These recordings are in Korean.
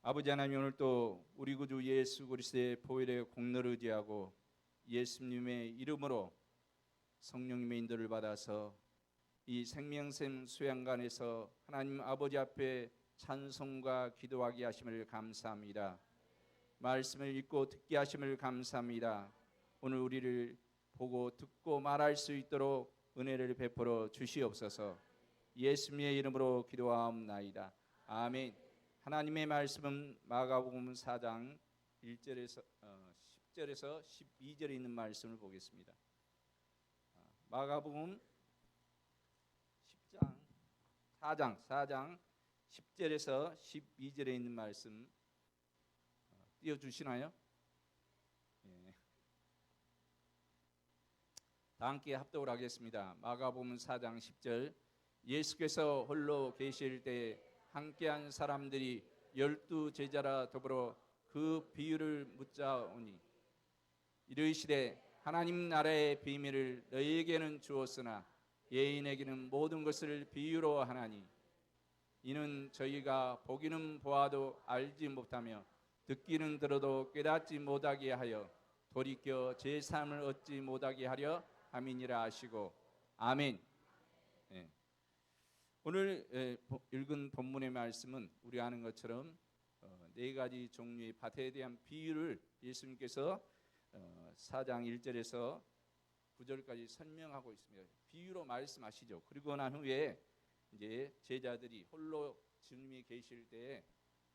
아버지 하나님, 오늘 또 우리 구주 예수 그리스도의 보혈의 공로를 의지하고 예수님의 이름으로 성령님의 인도를 받아서 이 생명샘 수양관에서 하나님 아버지 앞에 찬송과 기도하게 하심을 감사합니다. 말씀을 읽고 듣게 하심을 감사합니다. 오늘 우리를 보고 듣고 말할 수 있도록 은혜를 베풀어 주시옵소서. 예수님의 이름으로 기도하옵나이다. 아멘. 하나님의 말씀은 마가복음 4장 10절에서 12절에 있는 말씀을 보겠습니다. 마가복음 4장 10절에서 12절에 있는 말씀 띄워주시나요? 예. 다 함께 합독을 하겠습니다. 마가복음 4장 10절. 예수께서 홀로 계실 때 함께한 사람들이 12 제자라 더불어 그 비유를 묻자오니 이르시되 하나님 나라의 비밀을 너희에게는 주었으나 예인에게는 모든 것을 비유로 하나니 이는 저희가 보기는 보아도 알지 못하며 듣기는 들어도 깨닫지 못하게 하여 돌이켜 제 삶을 얻지 못하게 하려 함이니라 하시고 아멘. 예. 오늘 읽은 본문의 말씀은 우리 아는 것처럼 네 가지 종류의 밭에 대한 비유를 예수님께서 4장 1절에서 9절까지 설명하고 있습니다. 비유로 말씀하시죠. 그리고 난 후에 이제 제자들이 홀로 주님이 계실 때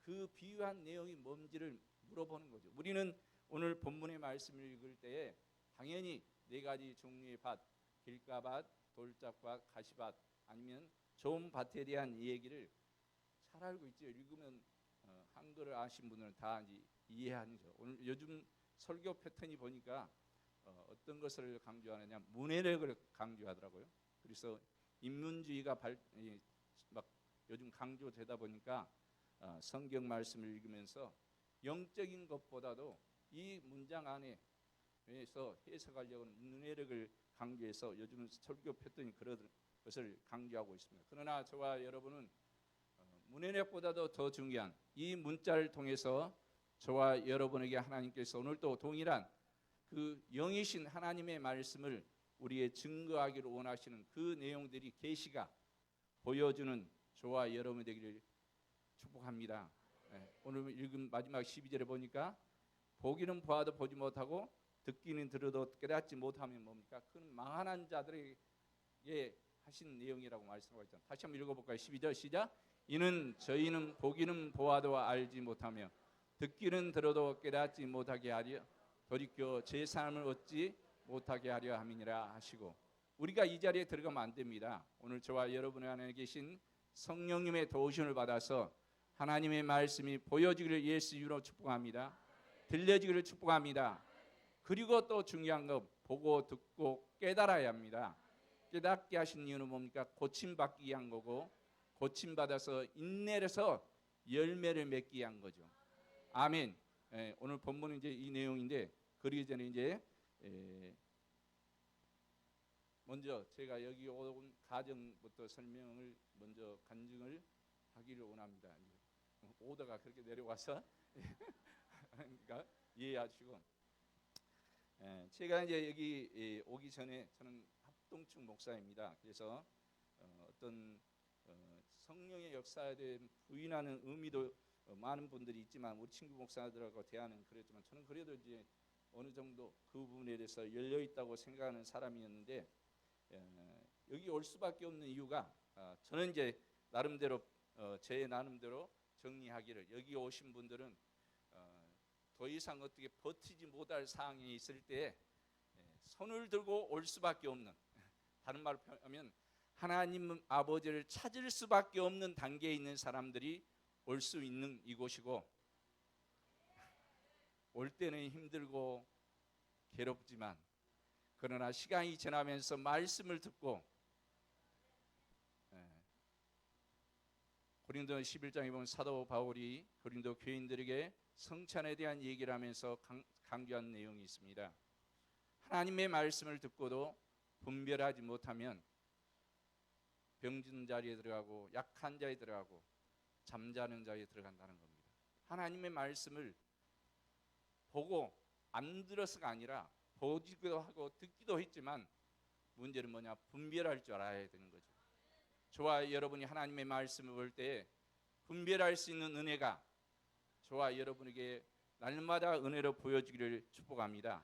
그 비유한 내용이 뭔지를 물어보는 거죠. 우리는 오늘 본문의 말씀을 읽을 때에 당연히 네 가지 종류의 밭, 길가밭, 돌짝밭, 가시밭 아니면 좋은 밭에 대한 얘기를 잘 알고 있죠. 읽으면 한글을 아신 분들은 다 이제 이해하는 거죠. 오늘 요즘 설교 패턴이 보니까 어떤 것을 강조하느냐, 문해력을 강조하더라고요. 그래서 인문주의가 막 요즘 강조되다 보니까 성경 말씀을 읽으면서 영적인 것보다도 이 문장 안에서 해석하려고 하는 문해력을 강조해서 요즘 설교 패턴이 그런 것을 강조하고 있습니다. 그러나 저와 여러분은 문해력보다도 더 중요한 이 문자를 통해서 저와 여러분에게 하나님께서 오늘 또 동일한 그 영이신 하나님의 말씀을 우리의 증거하기를 원하시는 그 내용들이 계시가 보여주는 저와 여러분 되기를 축복합니다. 오늘 읽은 마지막 12절에 보니까 보기는 보아도 보지 못하고 듣기는 들어도 깨닫지 못하면 뭡니까? 그건 망하는 자들에게 하신 내용이라고 말씀하고 있잖아요. 다시 한번 읽어볼까요? 12절 시작. 이는 저희는 보기는 보아도 알지 못하며 듣기는 들어도 깨닫지 못하게 하려 돌이켜 제 삶을 얻지 못하게 하려 함이니라 하시고, 우리가 이 자리에 들어가면 안 됩니다. 오늘 저와 여러분 안에 계신 성령님의 도우심을 받아서 하나님의 말씀이 보여지기를 예수 이름으로 축복합니다. 들려지기를 축복합니다. 그리고 또 중요한 거 보고 듣고 깨달아야 합니다. 깨닫게 하신 이유는 뭡니까? 고침받기 위한 거고, 고침받아서 인내해서 열매를 맺기 위한 거죠. 아멘. 오늘 본문은 이제 이 내용인데, 그러기 전에 이제 먼저 제가 여기 온 가정부터 설명을 먼저 간증을 하기를 원합니다. 오더가 그렇게 내려와서 그러니까 이해하시고, 제가 이제 여기 오기 전에 저는 합동층 목사입니다. 그래서 어떤 성령의 역사에 대한 부인하는 의미도 많은 분들이 있지만 우리 친구 목사들하고 대화는 그랬지만 저는 그래도 이제 어느 정도 그 부분에 대해서 열려 있다고 생각하는 사람이었는데, 여기 올 수밖에 없는 이유가 저는 이제 나름대로 제 나름대로 정리하기를, 여기 오신 분들은 더 이상 어떻게 버티지 못할 상황이 있을 때 손을 들고 올 수밖에 없는, 다른 말로 하면 하나님 아버지를 찾을 수밖에 없는 단계에 있는 사람들이 올 수 있는 이곳이고, 올 때는 힘들고 괴롭지만 그러나 시간이 지나면서 말씀을 듣고, 고린도 11장에 보면 사도 바울이 고린도 교인들에게 성찬에 대한 얘기를 하면서 강조한 내용이 있습니다. 하나님의 말씀을 듣고도 분별하지 못하면 병든 자리에 들어가고 약한 자에 들어가고 잠자는 자에 들어간다는 겁니다. 하나님의 말씀을 보고 안 들어서가 아니라 보기도 하고 듣기도 했지만 문제는 뭐냐? 분별할 줄 알아야 되는 거죠. 저와 여러분이 하나님의 말씀을 볼 때 분별할 수 있는 은혜가 저와 여러분에게 날마다 은혜로 보여주기를 축복합니다.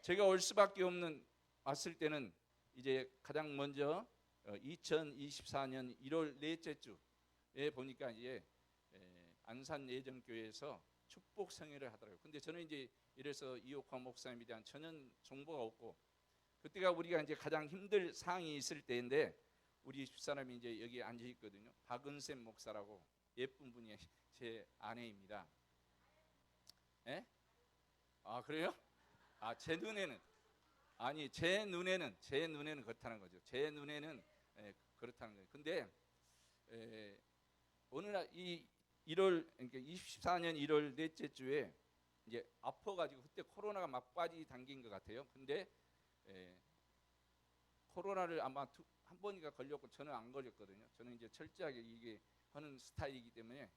제가 올 수밖에 없는 왔을 때는 이제 가장 먼저 2024년 1월 넷째 주에 보니까 이제 안산 예정교회에서 축복 성회를 하더라고요. 근데 저는 이제 이래서 이옥화 목사님에 대한 전혀 정보가 없고, 그때가 우리가 이제 가장 힘들 상황이 있을 때인데 우리 집사람이 이제 여기 앉아 있거든요. 박은샘 목사라고 예쁜 분이 제 아내입니다. 예? 아 그래요? 아 제 눈에는 아니 제 눈에는 그렇다는 거죠. 제 눈에는 그렇다는 거예요. 근데 어느 날 이 1월 그러니까 24년 1월 넷째 주에 이제 아파가지고 그때 코로나가 막바지 단계인 것 같아요. 근데 코로나를 아마 한 번인가 걸렸고 저는 안 걸렸거든요. 저는 이제 철저하게 이게 하는 스타일이기 때문에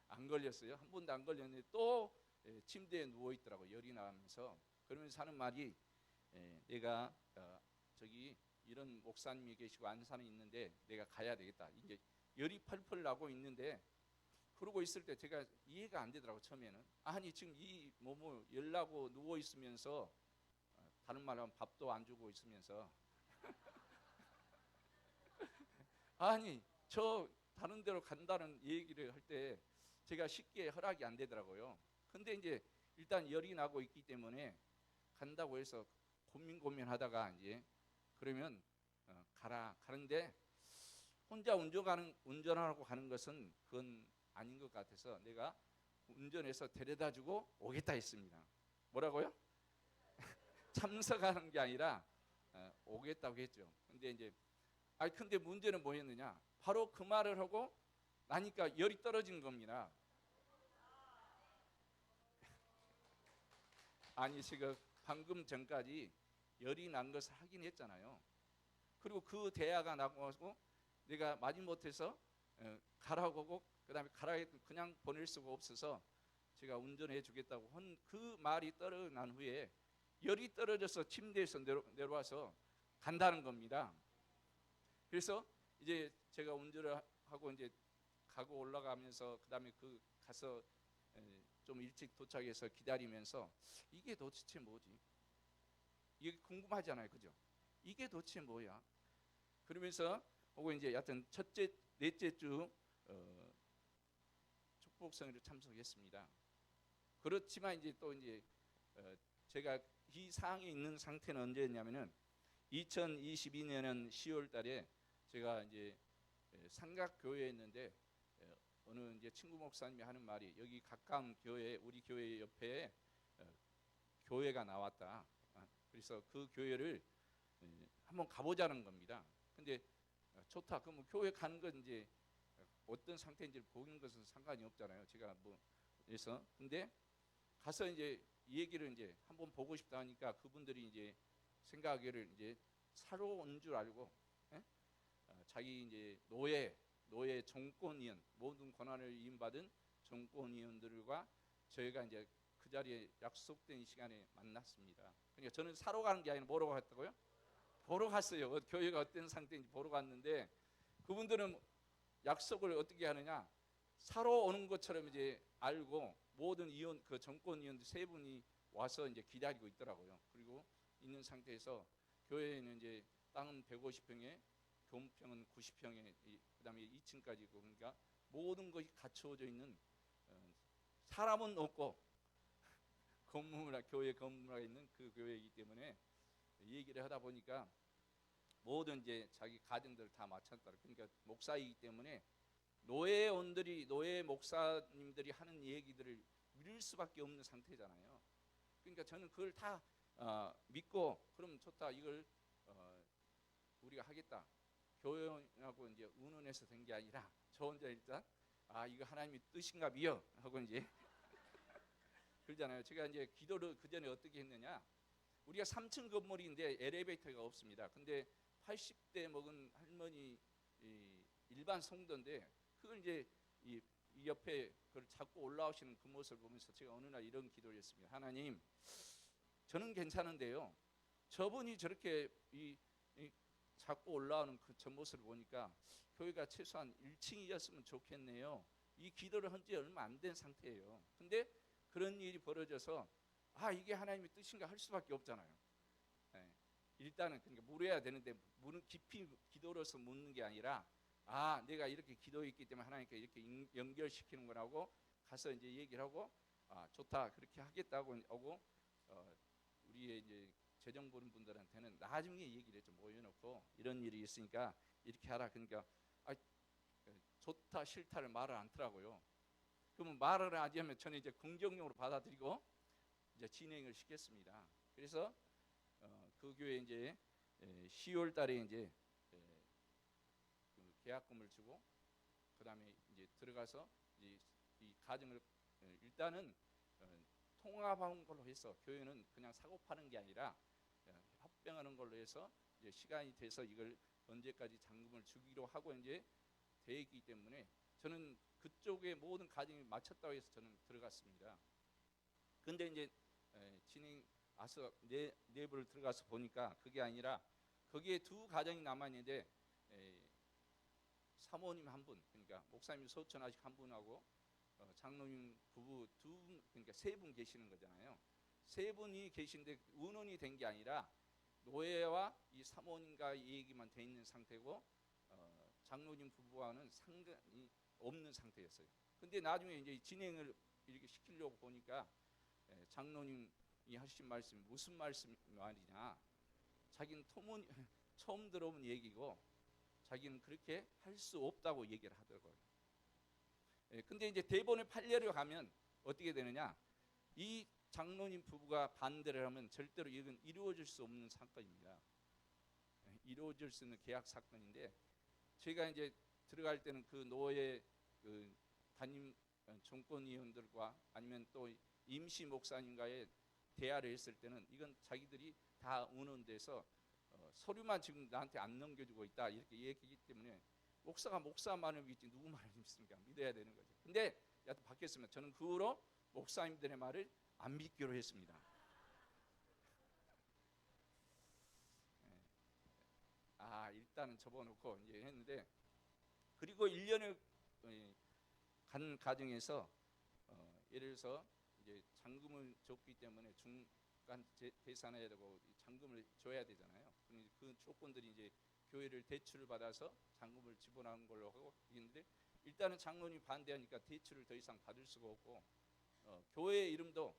안 걸렸어요. 한 번도 안 걸렸는데 또 침대에 누워 있더라고, 열이 나면서. 그러면서 하는 말이 내가 저기 이런 목사님이 계시고 안산에 있는데 내가 가야 되겠다. 이제 열이 펄펄 나고 있는데 그러고 있을 때 제가 이해가 안 되더라고 처음에는. 아니 지금 이 몸을 열 나고 누워 있으면서 다른 말로 하면 밥도 안 주고 있으면서 아니 저 다른 데로 간다는 얘기를 할 때 제가 쉽게 허락이 안 되더라고요. 근데 이제 일단 열이 나고 있기 때문에 간다고 해서 고민하다가 이제 그러면 가라 가는데 혼자 운전하고 가는 것은 그건 아닌 것 같아서 내가 운전해서 데려다주고 오겠다 했습니다. 뭐라고요? 참석하는 게 아니라 오겠다고 했죠. 근데 이제 근데 문제는 뭐였느냐? 바로 그 말을 하고 나니까 열이 떨어진 겁니다. 아니 제가 방금 전까지 열이 난 것을 확인했잖아요. 그리고 그 대화가 나고 내가 마지못해서 가라고 하고 그다음에 가라 해도 그냥 보낼 수가 없어서 제가 운전해 주겠다고 한 그 말이 떨어난 후에 열이 떨어져서 침대에서 내려와서 간다는 겁니다. 그래서 이제 제가 운전을 하고 이제 가고 올라가면서 그다음에 그 가서 좀 일찍 도착해서 기다리면서 이게 도대체 뭐지? 이게 궁금하잖아요, 그죠? 이게 도대체 뭐야? 그러면서 하고 이제 여튼 넷째 주 축복성회를 참석했습니다. 그렇지만 이제 또 이제 제가 이 상황에 있는 상태는 언제였냐면은 2022년은 10월 달에 제가 이제 삼각교회에 있는데 어느 이제 친구 목사님이 하는 말이 여기 가까운 교회 우리 교회 옆에 교회가 나왔다. 그래서 그 교회를 한번 가보자는 겁니다. 근데 좋다. 그럼 교회 가는 건 이제 어떤 상태인지 보는 것은 상관이 없잖아요. 제가 뭐 그래서 근데 가서 이제 이 얘기를 이제 한번 보고 싶다 하니까 그분들이 이제 생각하기를 이제 사러 온 줄 알고 자기 이제 노예 정권위원 모든 권한을 위임받은 정권위원들과 저희가 이제 그 자리에 약속된 시간에 만났습니다. 그러니까 저는 사러 가는 게 아니라 뭐로 갔다고요? 보러 갔어요. 교회가 어떤 상태인지 보러 갔는데 그분들은 약속을 어떻게 하느냐? 사러 오는 것처럼 이제 알고 모든 위원 그 정권 위원들 세 분이 와서 이제 기다리고 있더라고요. 그리고 있는 상태에서 교회에는 이제 땅은 150평에 교무평은 90평에 그다음에 2층까지 있고 그러니까 모든 것이 갖추어져 있는 사람은 없고 교회 건물에 있는 그 교회이기 때문에 얘기를 하다 보니까 모든 이제 자기 가정들 다 마쳤다. 그러니까 목사이기 때문에 노예 목사님들이 하는 얘기들을 믿을 수밖에 없는 상태잖아요. 그러니까 저는 그걸 다 믿고 그럼 좋다 이걸 우리가 하겠다. 교회하고 이제 의논해서 된 게 아니라 저 혼자 일단 이거 하나님의 뜻인가 비요 하고 이제 그러잖아요. 제가 이제 기도를 그 전에 어떻게 했느냐? 우리가 3층 건물인데 엘리베이터가 없습니다. 근데 80대 먹은 할머니 일반 성도인데 그걸 이제 이 옆에 그걸 잡고 올라오시는 그 모습을 보면서 제가 어느 날 이런 기도를 했습니다. 하나님, 저는 괜찮은데요, 저분이 저렇게 이 잡고 올라오는 그 저 모습을 보니까 교회가 최소한 1층이었으면 좋겠네요. 이 기도를 한 지 얼마 안 된 상태예요. 근데 그런 일이 벌어져서 이게 하나님의 뜻인가 할 수밖에 없잖아요. 네. 일단은 그러니까 물어야 되는데 깊이 기도로서 묻는 게 아니라 내가 이렇게 기도했기 때문에 하나님께 이렇게 연결시키는 거라고 가서 이제 얘기를 하고 좋다 그렇게 하겠다고 하고 우리의 이제 재정 보는 분들한테는 나중에 얘기를 좀 모여놓고 이런 일이 있으니까 이렇게 하라. 그러니까 좋다 싫다를 말을 않더라고요. 그러면 말을 하지 하면 저는 이제 긍정적으로 받아들이고 이제 진행을 시켰습니다. 그래서 그 교회 이제 10월 달에 이제 그 계약금을 주고 그다음에 이제 들어가서 이 가정을 일단은 통합한 걸로 해서 교회는 그냥 사고 파는 게 아니라 합병하는 걸로 해서 이제 시간이 돼서 이걸 언제까지 잔금을 주기로 하고 이제 돼 있기 때문에 저는 그쪽에 모든 가정이 맞췄다고 해서 저는 들어갔습니다. 근데 이제 진행 내부를 들어가서 보니까 그게 아니라 거기에 두 가정이 남아 있는데 사모님 한 분, 그러니까 목사님 소천하식 한 분하고 장로님 부부 두 분, 그러니까 세 분 계시는 거잖아요. 세 분이 계신데 의논이 된 게 아니라 노예와 이 사모님과 얘기만 돼 있는 상태고 장로님 부부와는 상관이 없는 상태였어요. 근데 나중에 이제 진행을 이렇게 시키려고 보니까 장로님이 하신 말씀이 무슨 말씀이냐, 자기는 처음 들어본 얘기고 자기는 그렇게 할 수 없다고 얘기를 하더라고요. 근데 이제 대본에 판례를 가면 어떻게 되느냐, 이 장로님 부부가 반대를 하면 절대로 이건 이루어질 수 없는 사건입니다. 이루어질 수 있는 계약 사건인데 제가 이제 들어갈 때는 그 노예 그 담임 정권위원들과 아니면 또 임시 목사님과의 대화를 했을 때는 이건 자기들이 다 의논돼서 서류만 지금 나한테 안 넘겨주고 있다 이렇게 얘기하기 때문에 목사가 목사 말을 믿지 누구 말을 믿습니까? 믿어야 되는 거죠. 근데 여하튼 바뀌었으면 저는 그 후로 목사님들의 말을 안 믿기로 했습니다. 일단은 접어놓고 이제 했는데, 그리고 1년을 간 과정에서 예를 들어서 이제 잔금을 줬기 때문에 중간 계산해야 되고 잔금을 줘야 되잖아요. 그 조건들이 이제 교회를 대출을 받아서 잔금을 지불하는 걸로 하고 있는데, 일단은 장로님이 반대하니까 대출을 더 이상 받을 수가 없고 교회 이름도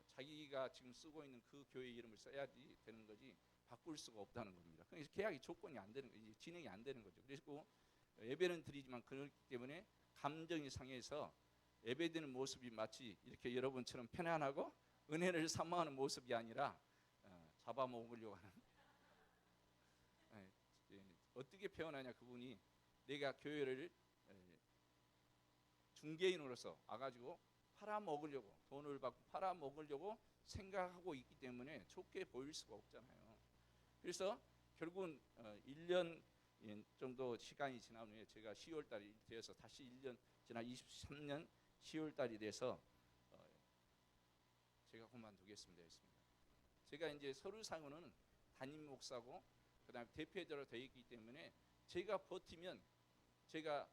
자기가 지금 쓰고 있는 그 교회 이름을 써야 되는 거지 바꿀 수가 없다는 겁니다. 그래서 계약이 조건이 안 되는 거죠. 진행이 안 되는 거죠. 그리고 예배는 드리지만 그렇기 때문에 감정이 상해서 예배드리는 모습이 마치 이렇게 여러분처럼 편안하고 은혜를 사모하는 모습이 아니라 잡아먹으려고 하는 어떻게 표현하냐, 그분이 내가 교회를 중개인으로서 와가지고 팔아먹으려고, 돈을 받고 팔아먹으려고 생각하고 있기 때문에 좋게 보일 수가 없잖아요. 그래서 결국은 1년 정도 시간이 지난 후에 제가 10월 달이 되어서 다시 1년 지나 23년 10월 달이 돼서 제가 그만두겠습니다 했습니다. 제가 이제 서류상으로는 담임 목사고 그다음에 대표자로 되어 있기 때문에 제가 버티면 제가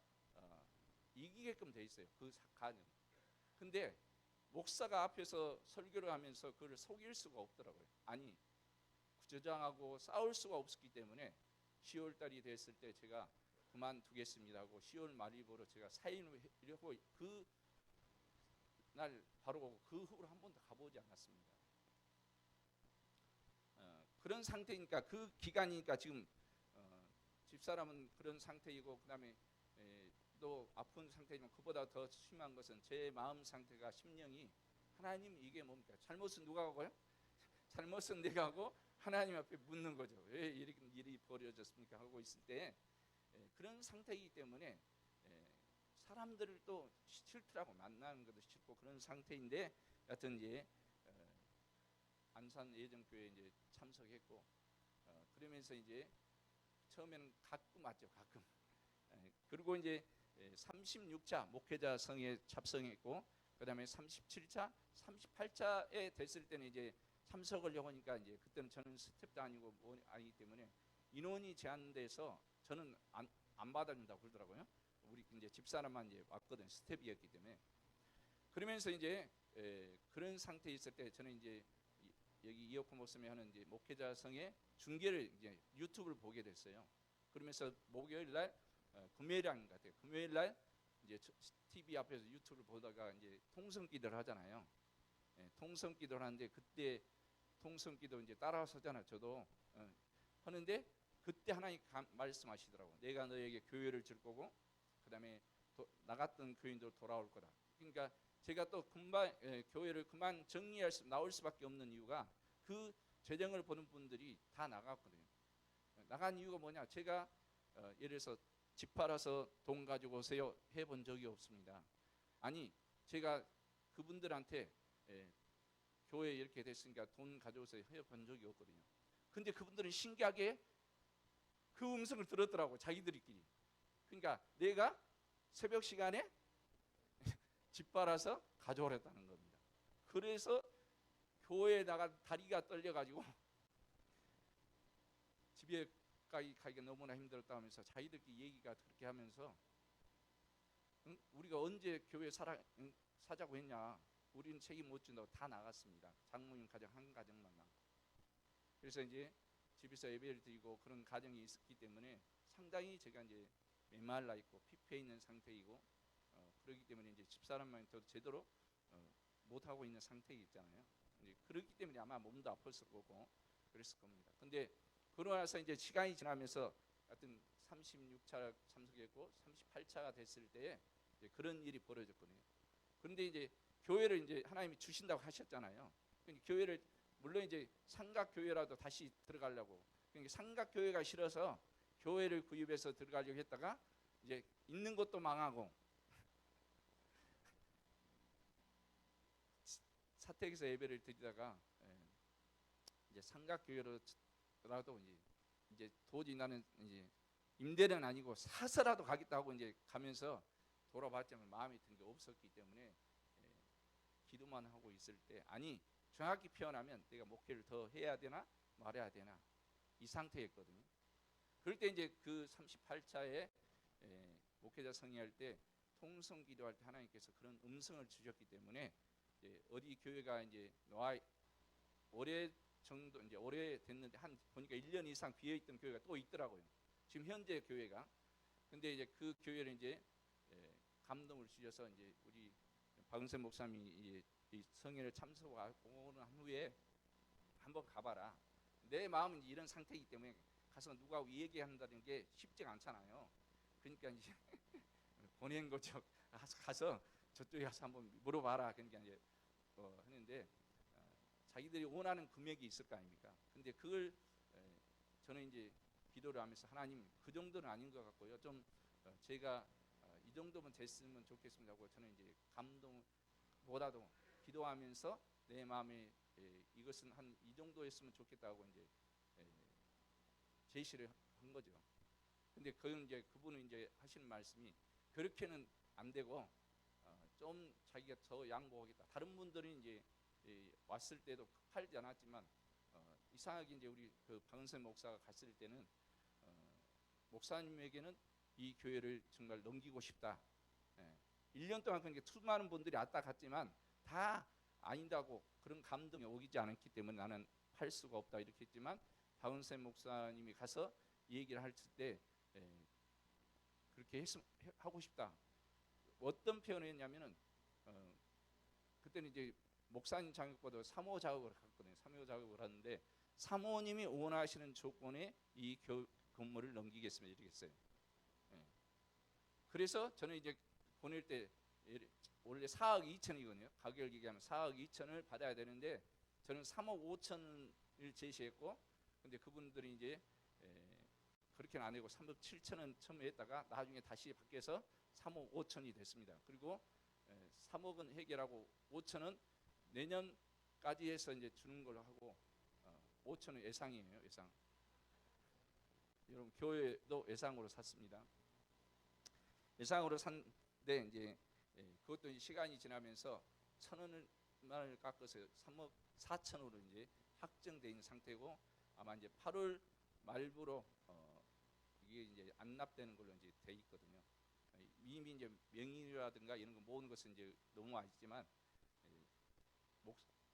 이기게끔 돼 있어요. 그 가는. 근데 목사가 앞에서 설교를 하면서 그를 속일 수가 없더라고요. 아니, 구조장하고 싸울 수가 없었기 때문에 10월 달이 됐을 때 제가 그만두겠습니다 하고 10월 말일부로 제가 사인을 하고 그 날 바로 그 후로 한 번도 가보지 않았습니다. 그런 상태니까 그 기간이니까 지금 집사람은 그런 상태이고 그다음에 또 아픈 상태지만 그보다 더 심한 것은 제 마음 상태가 심령이 하나님 이게 뭡니까? 잘못은 누가 하고요? 잘못은 내가 하고 하나님 앞에 묻는 거죠. 왜 이렇게 일이 벌어졌습니까? 하고 있을 때 그런 상태이기 때문에 사람들을 또 싫더라고. 만나는 것도 싫고 그런 상태인데 여하튼 이제 안산 예정교회 이제 참석했고 그러면서 이제 처음에는 가끔 왔죠. 가끔. 그리고 이제 36차 목회자 성에 참석했고, 그다음에 37차, 38차에 됐을 때는 이제 참석을 해보니까 이제 그때는 저는 스텝도 아니고 뭐 아니기 때문에 인원이 제한돼서 저는 안 받아준다고 그러더라고요. 우리 이제 집사람만 이제 왔거든, 스텝이었기 때문에. 그러면서 이제 그런 상태에 있을 때 저는 이제 여기 이어폰 목사님이 하는 이제 목회자 성의 중계를 이제 유튜브를 보게 됐어요. 그러면서 목요일 날 금요일이 아닌 것 같아요. 금요일 날 이제 TV 앞에서 유튜브를 보다가 이제 통성 기도를 하잖아요. 통성 기도를 하는데 그때 통성 기도 이제 따라서잖아요. 저도 하는데 그때 하나님 말씀하시더라고. 내가 너에게 교회를 줄 거고, 그다음에 나갔던 교인들 돌아올 거다. 그러니까 제가 또 금방 교회를 그만 나올 수밖에 없는 이유가 그 재정을 보는 분들이 다 나갔거든요. 나간 이유가 뭐냐? 제가 예를 들어서 집 팔아서 돈 가지고 오세요 해본 적이 없습니다. 아니, 제가 그분들한테 교회 이렇게 됐으니까 돈 가져오세요 해본 적이 없거든요. 근데 그분들은 신기하게 그 음성을 들었더라고, 자기들끼리. 그러니까 내가 새벽 시간에 집 팔아서 가져오랬다는 겁니다. 그래서 교회에 나가 다리가 떨려가지고 집에 가기가 너무나 힘들었다 하면서 자기들끼리 얘기가 그렇게 하면서 우리가 언제 교회 사자고 했냐, 우리는 책임 못 진다고 다 나갔습니다. 장모님 가정 한 가정만 남고. 그래서 이제 집에서 예배를 드리고 그런 가정이 있었기 때문에 상당히 제가 이제 메말라 있고 피폐 있는 상태이고, 그렇기 때문에 이제 집사람만 더 제대로 못 하고 있는 상태에 있잖아요. 이제 그렇기 때문에 아마 몸도 아팠을 거고 그랬을 겁니다. 근데 그러고 나서 이제 시간이 지나면서 하여튼 36차 참석했고 38차가 됐을 때에 이제 그런 일이 벌어졌거든요. 그런데 이제 교회를 이제 하나님이 주신다고 하셨잖아요. 그러니까 교회를 물론 이제 삼각 교회라도 다시 들어가려고, 그러니까 삼각 교회가 싫어서 교회를 구입해서 들어가려고 했다가 이제 있는 것도 망하고 사택에서 예배를 드리다가 이제 삼각 교회로라도 이제 도저히 나는 이제 임대는 아니고 사서라도 가겠다고 이제 가면서 돌아봤지만 마음에 든 게 없었기 때문에 기도만 하고 있을 때, 아니 정확히 표현하면 내가 목회를 더 해야 되나 말해야 되나 이 상태였거든요. 그럴 때 이제 그 38차에 목회자 성회할 때 통성 기도할 때 하나님께서 그런 음성을 주셨기 때문에 이제 어디 교회가 이제 올해 정도 이제 오래 됐는데 한 보니까 1년 이상 비어 있던 교회가 또 있더라고요. 지금 현재 교회가. 근데 이제 그 교회를 이제 감동을 주셔서 이제 우리 박은세 목사님이 이제 이 성회를 참석하고 한 후에 한번 가봐라. 내 마음은 이제 이런 상태이기 때문에 가서 누가 얘기한다는 게 쉽지가 않잖아요. 그러니까 이제 보낸 거죠. 가서 저쪽에 가서 한번 물어봐라. 그러니까 이제 했는데 자기들이 원하는 금액이 있을 거 아닙니까? 근데 그걸 저는 이제 기도를 하면서 하나님 그 정도는 아닌 것 같고요. 좀 제가 이 정도면 됐으면 좋겠습니다 하고 저는 이제 감동보다도 기도하면서 내 마음에 이것은 한 이 정도였으면 좋겠다고 이제 제시를 한 거죠. 근데 그건 이제 그분은 이제 하시는 말씀이 그렇게는 안 되고 좀 자기가 더 양보하겠다. 다른 분들이 이제 왔을 때도 급하지 않았지만 이상하게 이제 우리 그 박은세 목사가 갔을 때는 목사님에게는 이 교회를 정말 넘기고 싶다. 1년 동안 그러니까 수많은 분들이 왔다 갔지만 다 아니다고 그런 감동이 오기지 않았기 때문에 나는 할 수가 없다 이렇게 했지만 박은세 목사님이 가서 얘기를 할 때 그렇게 하고 싶다. 어떤 표현을 했냐면은 그때는 이제 목사님 자격보다 사모 자격을 갔거든요. 사모 자격을 하는데 사모님이 원하시는 조건에 이 건물을 넘기겠습니다 이렇게 했어요. 그래서 저는 이제 보낼 때 원래 4억 2천이거든요. 가격을 얘기하면 4억 2천을 받아야 되는데 저는 3억 5천을 제시했고, 근데 그분들이 이제 그렇게는 안 되고 3억 7천은 처음에 했다가 나중에 다시 바뀌어서 3억 5천이 됐습니다. 그리고 3억은 해결하고 5천은 내년까지 해서 이제 주는 걸로 하고 5천은 예상이에요. 예상. 여러분 교회도 예상으로 샀습니다. 예상으로 산데 이제 그것도 이제 시간이 지나면서 1,000원을 깎아서 3억 4천으로 이제 확정돼 있는 상태고 아마 이제 8월 말부로 이게 이제 안납되는 걸로 이제 돼 있거든요. 이미 이제 명의라든가 이런 거 모으는 것은 이제 너무 아쉽지만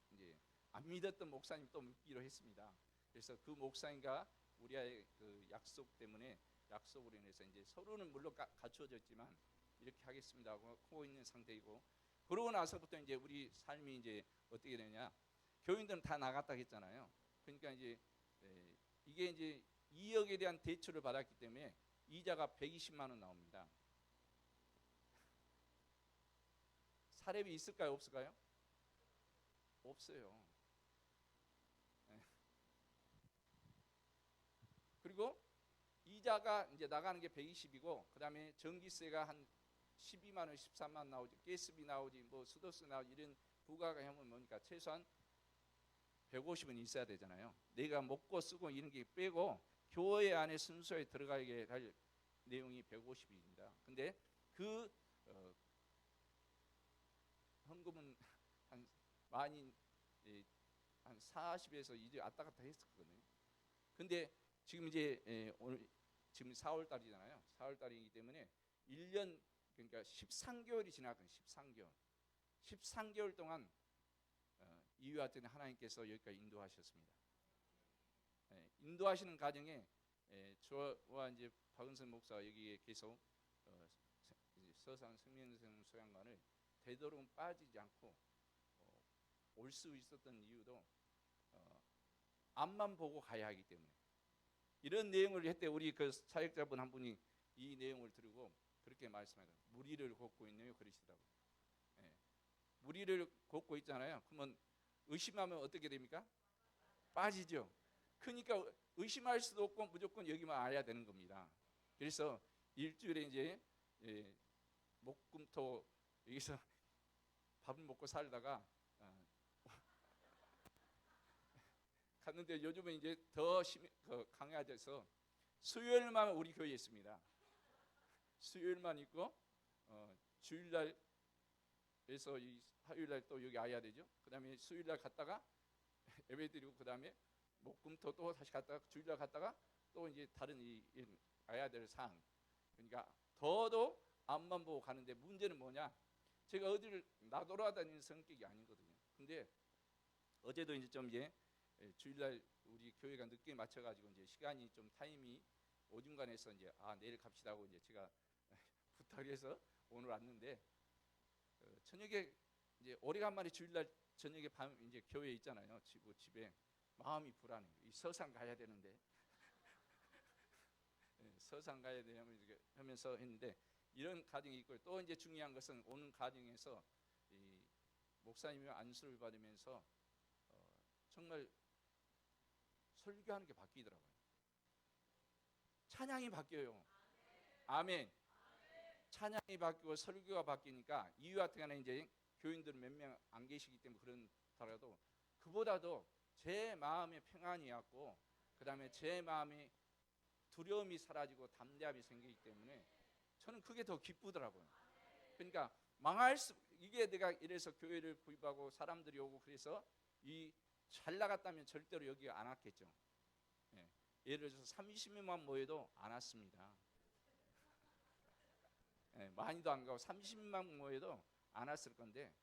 이제 안 믿었던 목사님 또 믿기로 했습니다. 그래서 그 목사님과 우리의 그 약속으로 인해서 이제 서로는 물론 갖추어졌지만 이렇게 하겠습니다 하고 있는 상태이고, 그러고 나서부터 이제 우리 삶이 이제 어떻게 되냐, 교인들은 다 나갔다 했잖아요. 그러니까 이제 이게 이제 2억에 대한 대출을 받았기 때문에 이자가 120만 원 나옵니다. 사례비 있을까요, 없을까요? 없어요. 그리고 이자가 이제 나가는 게 120이고, 그다음에 전기세가 한 12만 원, 13만 원 나오지, 가스비 나오지, 뭐 수도세 나오지, 이런 부가가 하면 뭐니까 최소한 150은 있어야 되잖아요. 내가 먹고 쓰고 이런 게 빼고 교회 안에 순서에 들어가게 할 내용이 150입니다. 근데 그 헌금은 한 많이 한 40에서 이제 왔다 갔다 했었거든요. 근데 지금 이제 오늘 지금 4월 달이잖아요. 4월 달이기 때문에 1년, 그러니까 13개월이 지나갔거든요. 13개월 동안 이와 같은 하나님께서 여기까지 인도하셨습니다. 인도하시는 과정에 저와 이제 박은선 목사 여기에 계속 서산 생명샘 소양관을 되도록 빠지지 않고 올 수 있었던 이유도 앞만 보고 가야 하기 때문에, 이런 내용을 했대. 우리 그 사역자분 한 분이 이 내용을 들고 그렇게 말씀하더라고요. 무리를 걷고 있네요, 그러시더라고요. 무리를 걷고 있잖아요. 그러면 의심하면 어떻게 됩니까? 빠지죠. 그러니까 의심할 수도 없고 무조건 여기만 와야 되는 겁니다. 그래서 일주일에 이제 목금토 여기서 밥을 먹고 살다가 갔는데, 요즘은 이제 더 강해져서 수요일만 우리 교회에 있습니다. 수요일만 있고 주일날에서 이 화요일날 또 여기 와야 되죠. 그 다음에 수요일날 갔다가 예배드리고, 그 다음에 목금토 또 다시 갔다가 주일날 갔다가 또 이제 다른 와야 될 사항. 그러니까 더더욱 앞만 보고 가는데, 문제는 뭐냐, 제가 어디를 나돌아다니는 성격이 아니거든요. 근데 어제도 이제 좀 주일날 우리 교회가 늦게 맞춰가지고 이제 시간이 좀 타임이 오중간해서 이제 내일 갑시다 하고 이제 제가 부탁해서 오늘 왔는데, 저녁에 이제 오래간만에 주일날 저녁에 밤 이제 교회에 있잖아요. 집에 마음이 불안해요. 이 서산 가야 되는데 서산 가야 되면서 했는데, 이런 가정이 있고, 또 이제 중요한 것은 오는 가정에서 이 목사님이 안수를 받으면서 정말 설교하는 게 바뀌더라고요. 찬양이 바뀌어요. 아멘. 찬양이 바뀌고 설교가 바뀌니까, 이유 같은 경우는 이제 교인들은 몇 명 안 계시기 때문에 그렇더라도, 그보다도 제 마음의 평안이 왔고, 그 다음에 제 마음의 두려움이 사라지고 담대함이 생기기 때문에 저는 그게 더 기쁘더라고요. 그러니까 이게 내가 이래서 교회를 구입하고 사람들이 오고 그래서 잘 나갔다면 절대로 여기 안 왔겠죠. 예를 들어서 30명만 모여도 안 왔습니다. 많이도 안 가고 30만 모여도 안 왔을 건데,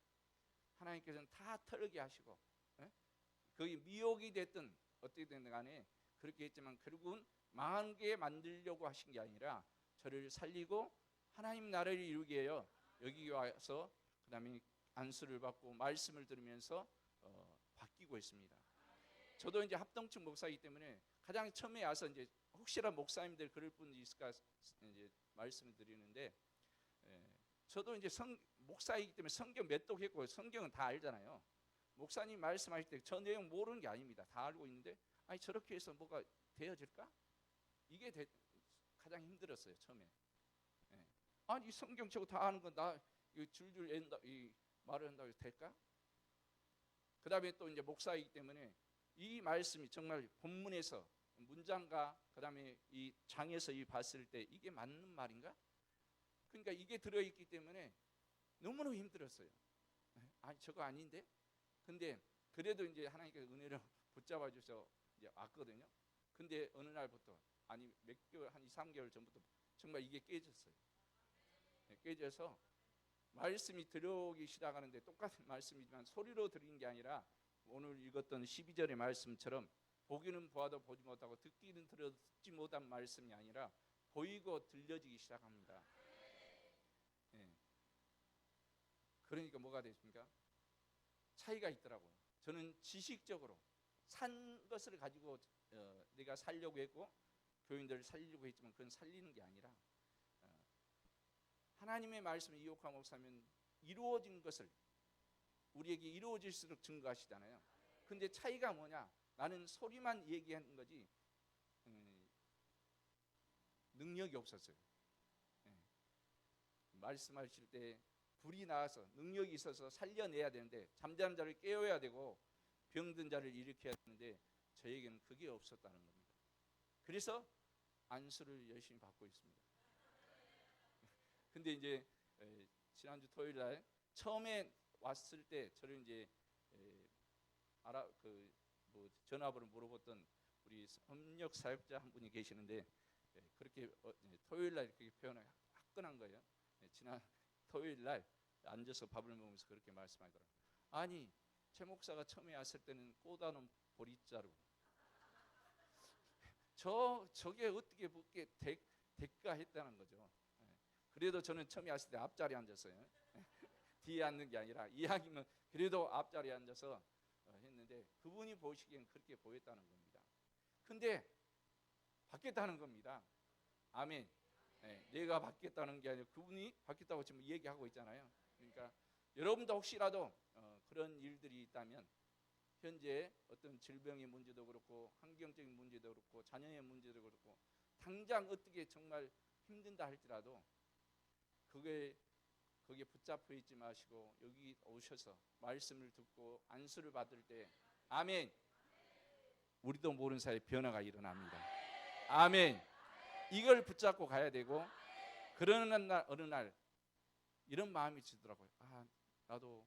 하나님께서는 다 털게 하시고, 거기 미혹이 됐든 어떻게 됐든 간에 그렇게 했지만, 결국은 망하게 만들려고 하신 게 아니라 저를 살리고 하나님 나라를 이루기 위하여 여기 와서 그 다음에 안수를 받고 말씀을 들으면서 바뀌고 있습니다. 저도 이제 합동층 목사이기 때문에 가장 처음에 와서 이제 혹시나 목사님들 그럴 분이 있을까 이제 말씀을 드리는데, 저도 이제 목사이기 때문에 성경 몇 독했고 성경은 다 알잖아요. 목사님 말씀하실 때 저 내용 모르는 게 아닙니다. 다 알고 있는데, 아니 저렇게 해서 뭐가 되어질까? 이게 가장 힘들었어요, 처음에. 아니 성경 저거 다 아는 건 나 줄줄 말을 한다고 해서 될까? 그 다음에 또 이제 목사이기 때문에 이 말씀이 정말 본문에서 문장과 그 다음에 이 장에서 봤을 때 이게 맞는 말인가? 그러니까 이게 들어있기 때문에 너무너무 힘들었어요. 아니 저거 아닌데? 근데 그래도 이제 하나님께서 은혜로 붙잡아 주셔서 이제 왔거든요. 근데 어느 날부터 아니 몇 개월 한 2, 3개월 전부터 정말 이게 깨졌어요. 깨져서 말씀이 들어오기 시작하는데 똑같은 말씀이지만 소리로 들리는 게 아니라 오늘 읽었던 12절의 말씀처럼 보기는 보아도 보지 못하고 듣기는 듣지 못한 말씀이 아니라 보이고 들려지기 시작합니다. 예. 그러니까 뭐가 됐습니까? 차이가 있더라고요. 저는 지식적으로 산 것을 가지고 내가 살려고 했고 교인들을 살리려고 했지만 그건 살리는 게 아니라 하나님의 말씀을 이옥화 목사면 이루어진 것을 우리에게 이루어질수록 증거하시잖아요. 근데 차이가 뭐냐? 나는 소리만 얘기하는 거지 능력이 없었어요. 말씀하실 때 불이 나와서 능력이 있어서 살려내야 되는데 잠자는 자를 깨워야 되고 병든 자를 일으켜야 되는데 저에게는 그게 없었다는 겁니다. 그래서 안수를 열심히 받고 있습니다. 근데 이제 지난주 토요일 날 처음에 왔을 때 저를 이제 뭐 전화번호 물어봤던 우리 협력 사역자 한 분이 계시는데 그렇게 토요일 날 이렇게 표현을 화끈한 거예요. 지난 토요일 날 앉아서 밥을 먹으면서 그렇게 말씀하더라고요. 아니 최 목사가 처음에 왔을 때는 꽃다는 보리자루 저게 어떻게 그렇게 대가했다는 거죠. 그래도 저는 처음에 왔을 때 앞자리에 앉았어요. 뒤에 앉는 게 아니라 이야기는 그래도 앞자리에 앉아서 했는데 그분이 보시기엔 그렇게 보였다는 겁니다. 근데 받겠다는 겁니다. 아멘. 내가 받겠다는 게 아니라 그분이 받겠다고 지금 얘기하고 있잖아요. 그러니까 여러분도 혹시라도 그런 일들이 있다면 현재 어떤 질병의 문제도 그렇고 환경적인 문제도 그렇고 자녀의 문제도 그렇고 당장 어떻게 정말 힘든다 할지라도 거기에 붙잡혀 있지 마시고 여기 오셔서 말씀을 듣고 안수를 받을 때 아멘. 우리도 모르는 사이에 변화가 일어납니다. 아멘. 이걸 붙잡고 가야 되고 그러는 날 어느 날 이런 마음이 들더라고요. 아 나도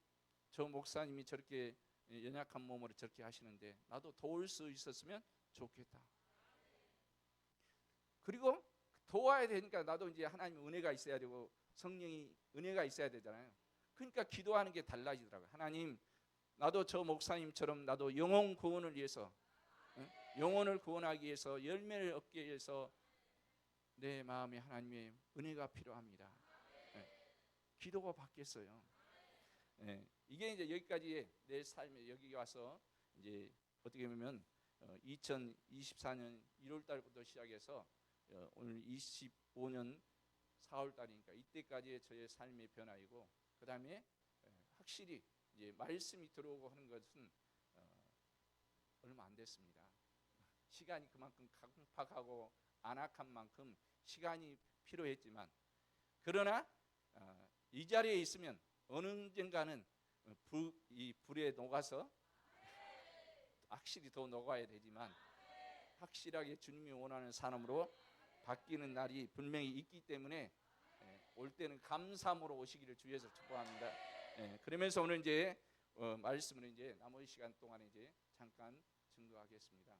저 목사님이 저렇게 연약한 몸으로 저렇게 하시는데 나도 도울 수 있었으면 좋겠다. 그리고 도와야 되니까 나도 이제 하나님의 은혜가 있어야 되고 성령이 은혜가 있어야 되잖아요. 그러니까 기도하는 게 달라지더라고요. 하나님 나도 저 목사님처럼 나도 영혼 구원을 위해서 영혼을 구원하기 위해서 열매를 얻기 위해서 내 마음에 하나님의 은혜가 필요합니다. 기도가 받겠어요. 이게 이제 여기까지 내 삶에 여기 와서 이제 어떻게 보면 2024년 1월 달부터 시작해서 오늘 25년 4월 달이니까 이때까지의 저의 삶의 변화이고 그 다음에 확실히 이제 말씀이 들어오고 하는 것은 얼마 안 됐습니다. 시간이 그만큼 강팍하고 안악한 만큼 시간이 필요했지만 그러나 이 자리에 있으면 어느 언젠가는 이 불에 녹아서 확실히 더 녹아야 되지만 확실하게 주님이 원하는 사람으로 바뀌는 날이 분명히 있기 때문에 올 때는 감사함으로 오시기를 주에서 축복합니다. 그러면서 오늘 이제 말씀을 이제 나머지 시간 동안에 이제 잠깐 증거하겠습니다.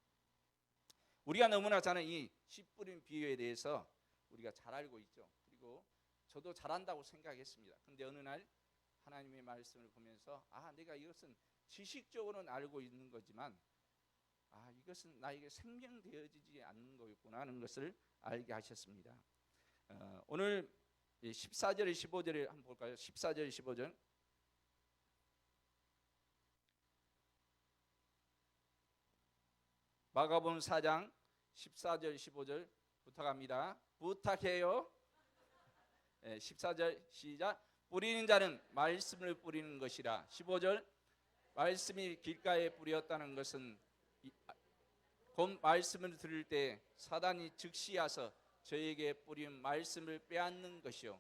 우리가 너무나 잘 아는 이 씨 뿌린 비유에 대해서 우리가 잘 알고 있죠. 그리고 저도 잘한다고 생각했습니다. 근데 어느 날 하나님의 말씀을 보면서 내가 이것은 지식적으로는 알고 있는 거지만 이것은 나에게 생명되어지지 않는 거였구나 하는 것을 알게 하셨습니다. 오늘 14절 15절을 한번 볼까요? 14절 15절 마가복음 4장 14절 15절 부탁합니다. 부탁해요. 14절 시작. 뿌리는 자는 말씀을 뿌리는 것이라. 15절 말씀이 길가에 뿌렸다는 것은 곧 말씀을 들을 때 사단이 즉시 와서 저에게 뿌린 말씀을 빼앗는 것이요.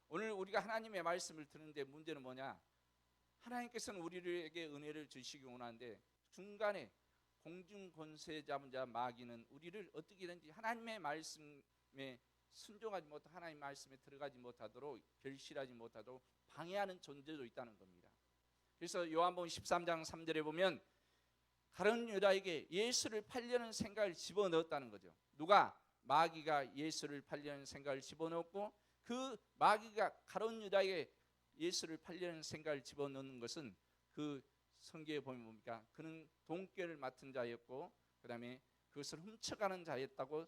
오늘 우리가 하나님의 말씀을 듣는데 문제는 뭐냐? 하나님께서는 우리에게 은혜를 주시기 원하는데 중간에 공중 권세 잡은 자 마귀는 우리를 어떻게든지 하나님의 말씀에 순종하지 못, 하나님 말씀에 들어가지 못하도록, 결실하지 못하도록 방해하는 존재도 있다는 겁니다. 그래서 요한복음 13장 3절에 보면 가룟 유다에게 예수를 팔려는 생각을 집어넣었다는 거죠. 누가? 마귀가 예수를 팔려는 생각을 집어넣었고, 그 마귀가 가룟 유다에게 예수를 팔려는 생각을 집어넣는 것은 그 성경에 보면 뭡니까? 그는 돈꾀를 맡은 자였고, 그 다음에 그것을 훔쳐가는 자였다고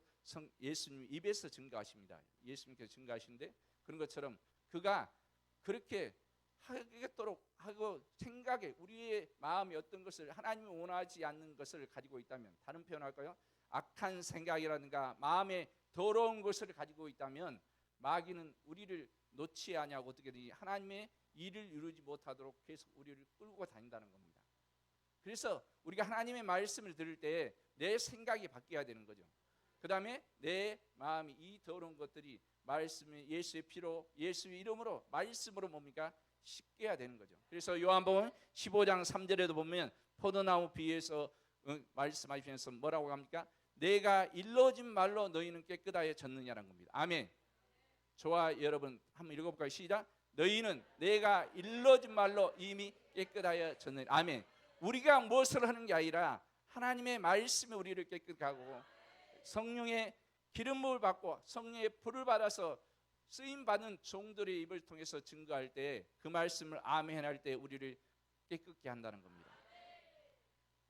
예수님 입에서 증거하십니다. 예수님께서 증거하시는데, 그런 것처럼 그가 그렇게 하겠도록 하고 생각에, 우리의 마음이 어떤 것을 하나님이 원하지 않는 것을 가지고 있다면, 다른 표현할까요? 악한 생각이라든가 마음에 더러운 것을 가지고 있다면 마귀는 우리를 놓지 아니하고 어떻게든 하나님의 일을 이루지 못하도록 계속 우리를 끌고 다닌다는 겁니다. 그래서 우리가 하나님의 말씀을 들을 때 내 생각이 바뀌어야 되는 거죠. 그 다음에 내 마음이 이 더러운 것들이 말씀이 예수의 피로, 예수의 이름으로, 말씀으로 뭡니까? 씻겨야 되는 거죠. 그래서 요한복음 15장 3절에도 보면 포도나무 비유에서 말씀하시면서 뭐라고 합니까? 내가 일러진 말로 너희는 깨끗하여 졌느냐라는 겁니다. 아멘. 저와 여러분 한번 읽어볼까요? 시작. 너희는 내가 일러진 말로 이미 깨끗하여 졌느냐. 아멘. 우리가 무엇을 하는 게 아니라 하나님의 말씀이 우리를 깨끗하게 하고, 성령의 기름부을 받고 성령의 불을 받아서 쓰임받은 종들의 입을 통해서 증거할 때, 그 말씀을 아멘할 때 우리를 깨끗게 한다는 겁니다.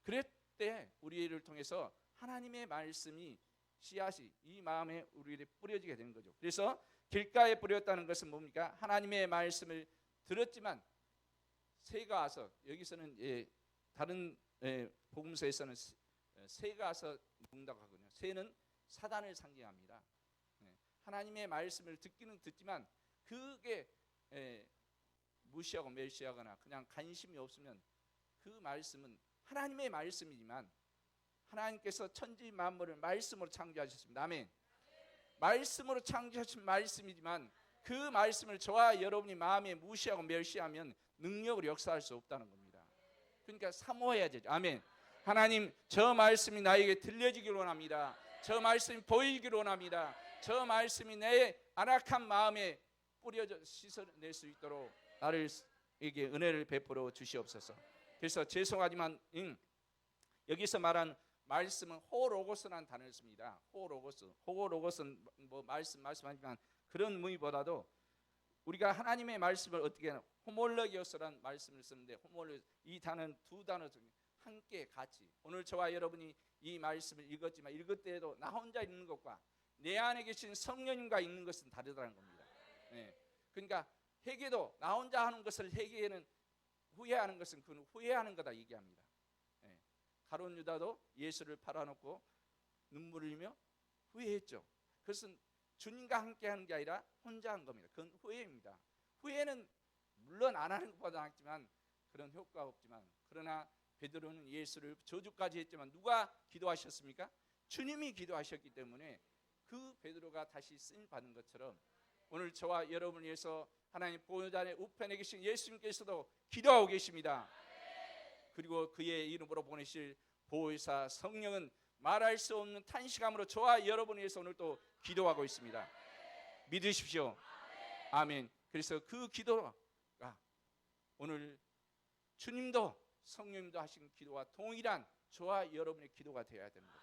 그럴 때 우리를 통해서 하나님의 말씀이, 씨앗이 이 마음에 우리를 뿌려지게 되는 거죠. 그래서 길가에 뿌렸다는 것은 뭡니까? 하나님의 말씀을 들었지만 새가 와서, 여기서는 다른 복음서에서는 새가 와서 먹는다고 하거든요. 새는 사단을 상징합니다. 하나님의 말씀을 듣기는 듣지만 그게 무시하고 멸시하거나 그냥 관심이 없으면, 그 말씀은 하나님의 말씀이지만 하나님께서 천지 만물을 말씀으로 창조하셨습니다. 아멘. 말씀으로 창조하신 말씀이지만 그 말씀을 저와 여러분이 마음에 무시하고 멸시하면 능력으로 역사할 수 없다는 겁니다. 그러니까 사모해야 되죠. 아멘. 하나님, 저 말씀이 나에게 들려지기를 원합니다. 저 말씀이 보이기를 원합니다. 저 말씀이 내 안악한 마음에 뿌려져 씻어낼 수 있도록 나를에게 은혜를 베풀어 주시옵소서. 그래서 죄송하지만 여기서 말한 말씀은 호로고스라는 단어를 씁니다. 호로고스는 뭐 말씀하지만 그런 의미보다도 우리가 하나님의 말씀을 어떻게 하나, 호몰로기오스라는 말씀을 쓰는데, 이 단어는 두 단어 중에 함께 같이, 오늘 저와 여러분이 이 말씀을 읽었지만 읽을 때에도 나 혼자 읽는 것과 내 안에 계신 성령님과 읽는 것은 다르다는 겁니다. 그러니까 회개도 나 혼자 하는 것을 회개는, 후회하는 것은 그는 후회하는 거다 얘기합니다. 가룟 유다도 예수를 팔아놓고 눈물을 흘리며 후회했죠. 그것은 주님과 함께 하는 게 아니라 혼자 한 겁니다. 그건 후회입니다. 후회는 물론 안 하는 것보다 낫지만 그런 효과가 없지만, 그러나 베드로는 예수를 저주까지 했지만 누가 기도하셨습니까? 주님이 기도하셨기 때문에 그 베드로가 다시 쓰임 받는 것처럼 오늘 저와 여러분을 위해서 하나님 보좌의 우편에 계신 예수님께서도 기도하고 계십니다. 그리고 그의 이름으로 보내실 보혜사 성령은 말할 수 없는 탄식함으로 저와 여러분을 위해서 오늘 또 기도하고 있습니다. 믿으십시오. 아멘. 그래서 그 기도가 오늘 주님도 성령님도 하신 기도와 동일한 저와 여러분의 기도가 되어야 되는 거죠.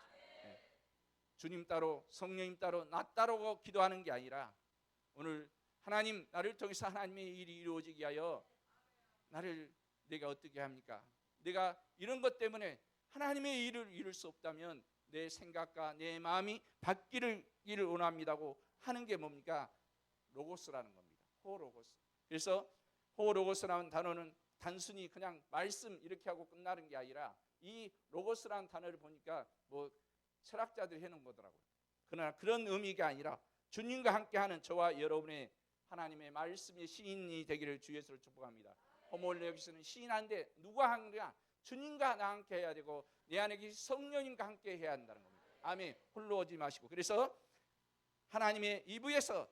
주님 따로 성령님 따로 나 따로 기도하는 게 아니라, 오늘 하나님, 나를 통해서 하나님의 일이 이루어지게 하여 내가 어떻게 합니까? 내가 이런 것 때문에 하나님의 일을 이룰 수 없다면 내 생각과 내 마음이 바뀌기를 원합니다고 하는 게 뭡니까? 로고스라는 겁니다. 호로고스. 그래서 호로고스라는 단어는 단순히 그냥 말씀 이렇게 하고 끝나는 게 아니라, 이 로고스라는 단어를 보니까 뭐 철학자들이 해놓은 거더라고요. 그러나 그런 의미가 아니라 주님과 함께하는 저와 여러분의 하나님의 말씀의 시인이 되기를 주 예수를 축복합니다. 호몰로기스는 시인한데 누가 함께야? 주님과 나 함께 해야 되고 내 안에 계신 성령님과 함께 해야 한다는 겁니다. 아멘. 홀로 오지 마시고, 그래서 하나님의 입에서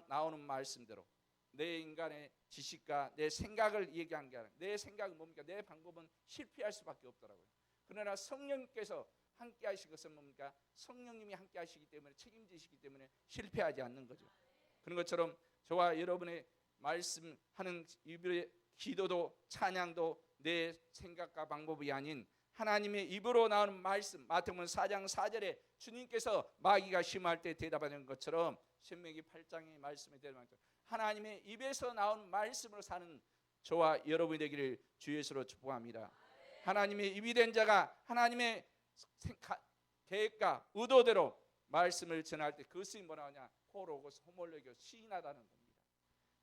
나오는 말씀대로 내 인간의 지식과 내 생각을 얘기한 게 아니라, 내 생각은 뭡니까? 내 방법은 실패할 수밖에 없더라고요. 그러나 성령님께서 함께 하실 것은 뭡니까? 성령님이 함께 하시기 때문에, 책임지시기 때문에 실패하지 않는 거죠. 그런 것처럼 저와 여러분의 말씀하는 입의 기도도 찬양도 내 생각과 방법이 아닌 하나님의 입으로 나오는 말씀, 마태복음 4장 4절에 주님께서 마귀가 심할 때 대답하는 것처럼, 신명기 8장의 말씀에 대답하는 것처럼 하나님의 입에서 나온 말씀으로 사는 저와 여러분이 되기를 주 예수로 축복합니다. 하나님의 입이 된 자가 하나님의 계획과 의도대로 말씀을 전할 때 그것이 뭐라 하냐? 호로고스 호몰로기오, 시인하다는 겁니다.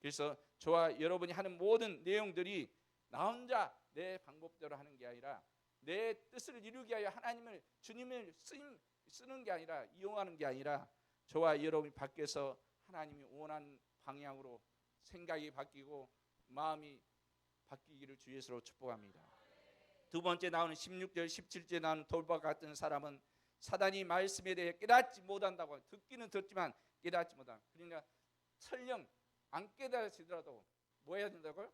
그래서 저와 여러분이 하는 모든 내용들이 나 혼자 내 방법대로 하는 게 아니라 내 뜻을 이루기 위하여 하나님을, 주님을 쓰는 게 아니라, 이용하는 게 아니라 저와 여러분이 밖에서 하나님이 원하는 방향으로 생각이 바뀌고 마음이 바뀌기를 주 예수로 축복합니다. 두 번째 나오는 16절 17절에 나오는 돌과 같은 사람은 사단이 말씀에 대해 깨닫지 못한다고. 듣기는 듣지만 깨닫지 못한다. 그러니까 설령 안 깨달아지더라도 뭐 해야 된다고요?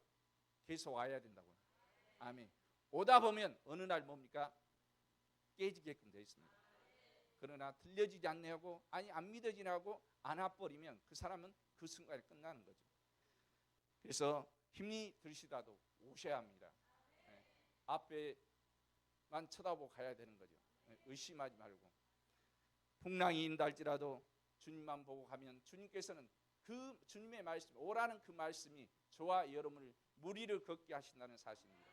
계속 와야 된다고요. 아멘. 오다 보면 어느 날 뭡니까? 깨지게끔 되어 있습니다. 그러나 들려지지 않냐고, 아니 안 믿어지냐고 안 와버리면 그 사람은 그 순간에 끝나는 거죠. 그래서 힘이 들시라도 오셔야 합니다. 네. 앞에만 쳐다보고 가야 되는 거죠. 네. 의심하지 말고. 풍랑이 인달지라도 주님만 보고 가면 주님께서는 그 주님의 말씀, 오라는 그 말씀이 저와 여러분을 무리를 걷게 하신다는 사실입니다.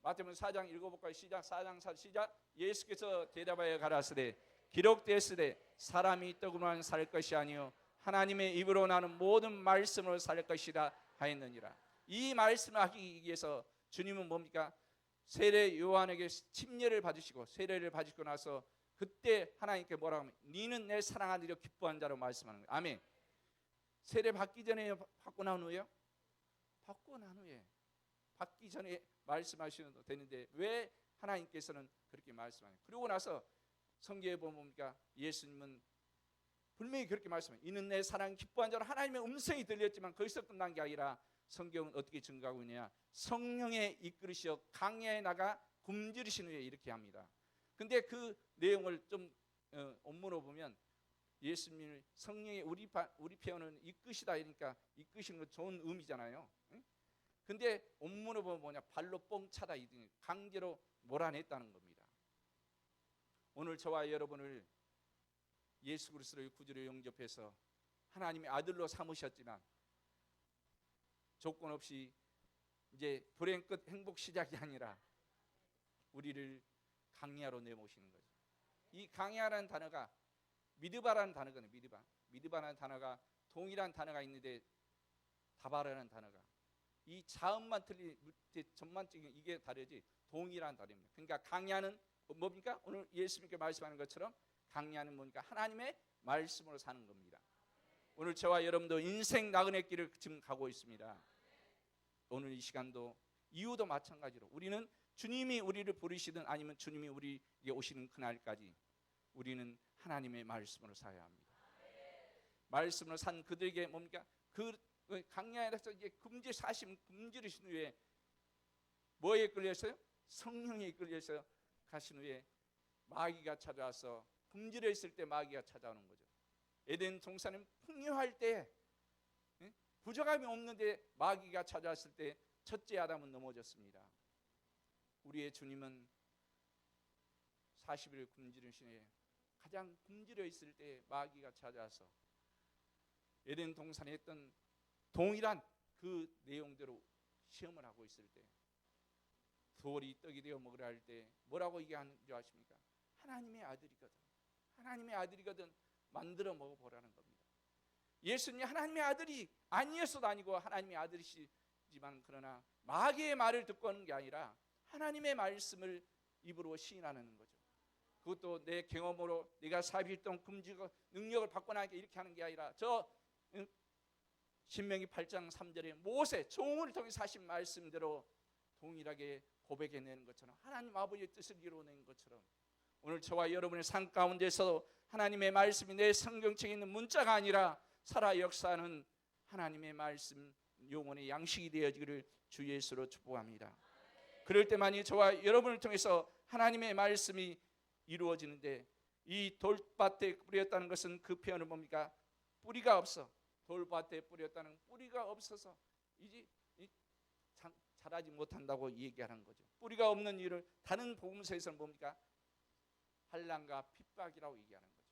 마태복음 4장 읽어볼까요? 시작. 4장 4 시작. 예수께서 대답하여 가라사대 기록되었으되 사람이 떡으로만 살 것이 아니요 하나님의 입으로 나는 모든 말씀으로 살 것이라 하였느니라. 이 말씀을 하기 위해서 주님은 뭡니까? 세례 요한에게 침례를 받으시고 세례를 받으시고 나서 그때 하나님께 뭐라고 하면 니는 내 사랑하는 이로 기뻐한 자로 말씀하는 거예요. 아멘. 세례 받기 전에 받고 난 후에요? 받고 난 후에, 받기 전에 말씀하시면 되는데 왜 하나님께서는 그렇게 말씀하냐? 그러고 나서 성경에 보면 뭡니까? 예수님은 분명히 그렇게 말씀해요. 이는 내 사랑 기뻐한 자로 하나님의 음성이 들렸지만 거기서 끝난 게 아니라 성경은 어떻게 증거하고 있느냐? 성령의 이끌으시어 강야에 나가 굶주리신 후에 이렇게 합니다. 근데 그 내용을 좀 원문으로 보면 예수님을 성령의 우리 표현은 이끄시다, 그러니까 이끄시는 건 좋은 의미잖아요. 근데 원문으로 보면 뭐냐? 발로 뻥 차다, 강제로 몰아냈다는 겁니다. 오늘 저와 여러분을 예수 그리스도의 구주로 영접해서 하나님의 아들로 삼으셨지만 조건 없이 이제 불행 끝 행복 시작이 아니라 우리를 강야로 내모시는 거죠. 이 강야라는 단어가 미드바라는 단어거든요. 미드바라는 단어가 동일한 단어가 있는데 다바라는 단어가 이 자음만 틀린 전반적인 이게 다르지 동일한 단어입니다. 그러니까 강야는 뭡니까? 오늘 예수님께 말씀하는 것처럼 강야는 뭡니까? 하나님의 말씀으로 사는 겁니다. 오늘 저와 여러분도 인생 나그네 길을 지금 가고 있습니다. 오늘 이 시간도 이후도 마찬가지로 우리는 주님이 우리를 부르시든 아니면 주님이 우리에게 오시는 그날까지 우리는 하나님의 말씀으로 살아야 합니다. 말씀으로 산 그들에게 뭡니까? 그 강야에서 이제 굶주리신 후에 뭐에 끌려서요? 성령에 끌려서 가신 후에 마귀가 찾아와서 굶주려 있을 때 마귀가 찾아오는 거죠. 에덴 동산은 풍요할 때 부족함이 없는데 마귀가 찾아왔을 때 첫째 아담은 넘어졌습니다. 우리의 주님은 40일 굶주리신 후에 가장 굶주려 있을 때 마귀가 찾아와서 에덴 동산에 했던 동일한 그 내용대로 시험을 하고 있을 때 돌이 떡이 되어 먹으라 할 때 뭐라고 얘기하는 줄 아십니까? 하나님의 아들이거든 만들어 먹어보라는 겁니다. 예수님 하나님의 아들이 아니었어도 아니고 하나님의 아들이시지만 그러나 마귀의 말을 듣고 하는 게 아니라 하나님의 말씀을 입으로 시인하는 거죠. 그것도 내 경험으로 내가 40일 동안 금지고 능력을 받고 나니까 이렇게 하는 게 아니라 저 신명기 8장 3절에 모세 종을 통해서 하신 말씀대로 동일하게 고백해내는 것처럼 하나님 아버지의 뜻을 이루어내는 것처럼 오늘 저와 여러분의 삶 가운데서 하나님의 말씀이 내 성경책에 있는 문자가 아니라 살아 역사하는 하나님의 말씀 영혼의 양식이 되어지기를 주 예수로 축복합니다. 그럴 때만이 저와 여러분을 통해서 하나님의 말씀이 이루어지는데, 이 돌밭에 뿌렸다는 것은 그 표현은 뭡니까? 뿌리가 없어. 돌밭에 뿌렸다는 뿌리가 없어서 이제 자라지 못한다고 얘기하는 거죠. 뿌리가 없는 이유를 다른 복음서에서는 뭡니까? 환난과 핍박이라고 얘기하는 거죠.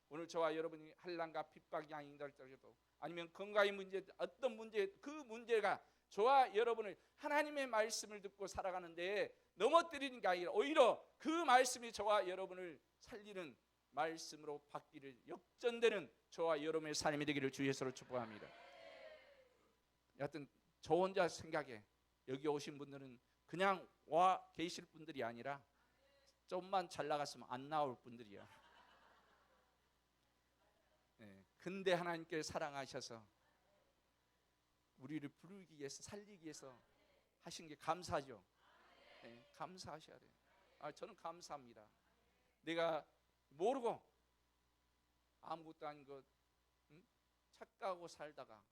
오늘 저와 여러분이 환난과 핍박이 아닌다 할지라도, 아니면 건강의 문제, 어떤 문제, 그 문제가 저와 여러분을 하나님의 말씀을 듣고 살아가는데 넘어뜨리는 게 아니라 오히려 그 말씀이 저와 여러분을 살리는 말씀으로 바뀌를 역전되는 저와 여러분의 삶이 되기를 주 예수로 축복합니다. 여하튼 저 혼자 생각에 여기 오신 분들은 그냥 와 계실 분들이 아니라 좀만 잘 나갔으면 안 나올 분들이야. 네, 근데 하나님께 사랑하셔서 우리를 부르기 위해서, 살리기 위해서 하신 게 감사하죠. 네, 감사하셔야 돼요. 저는 감사합니다. 내가 모르고 아무것도 아닌 것 착각하고 살다가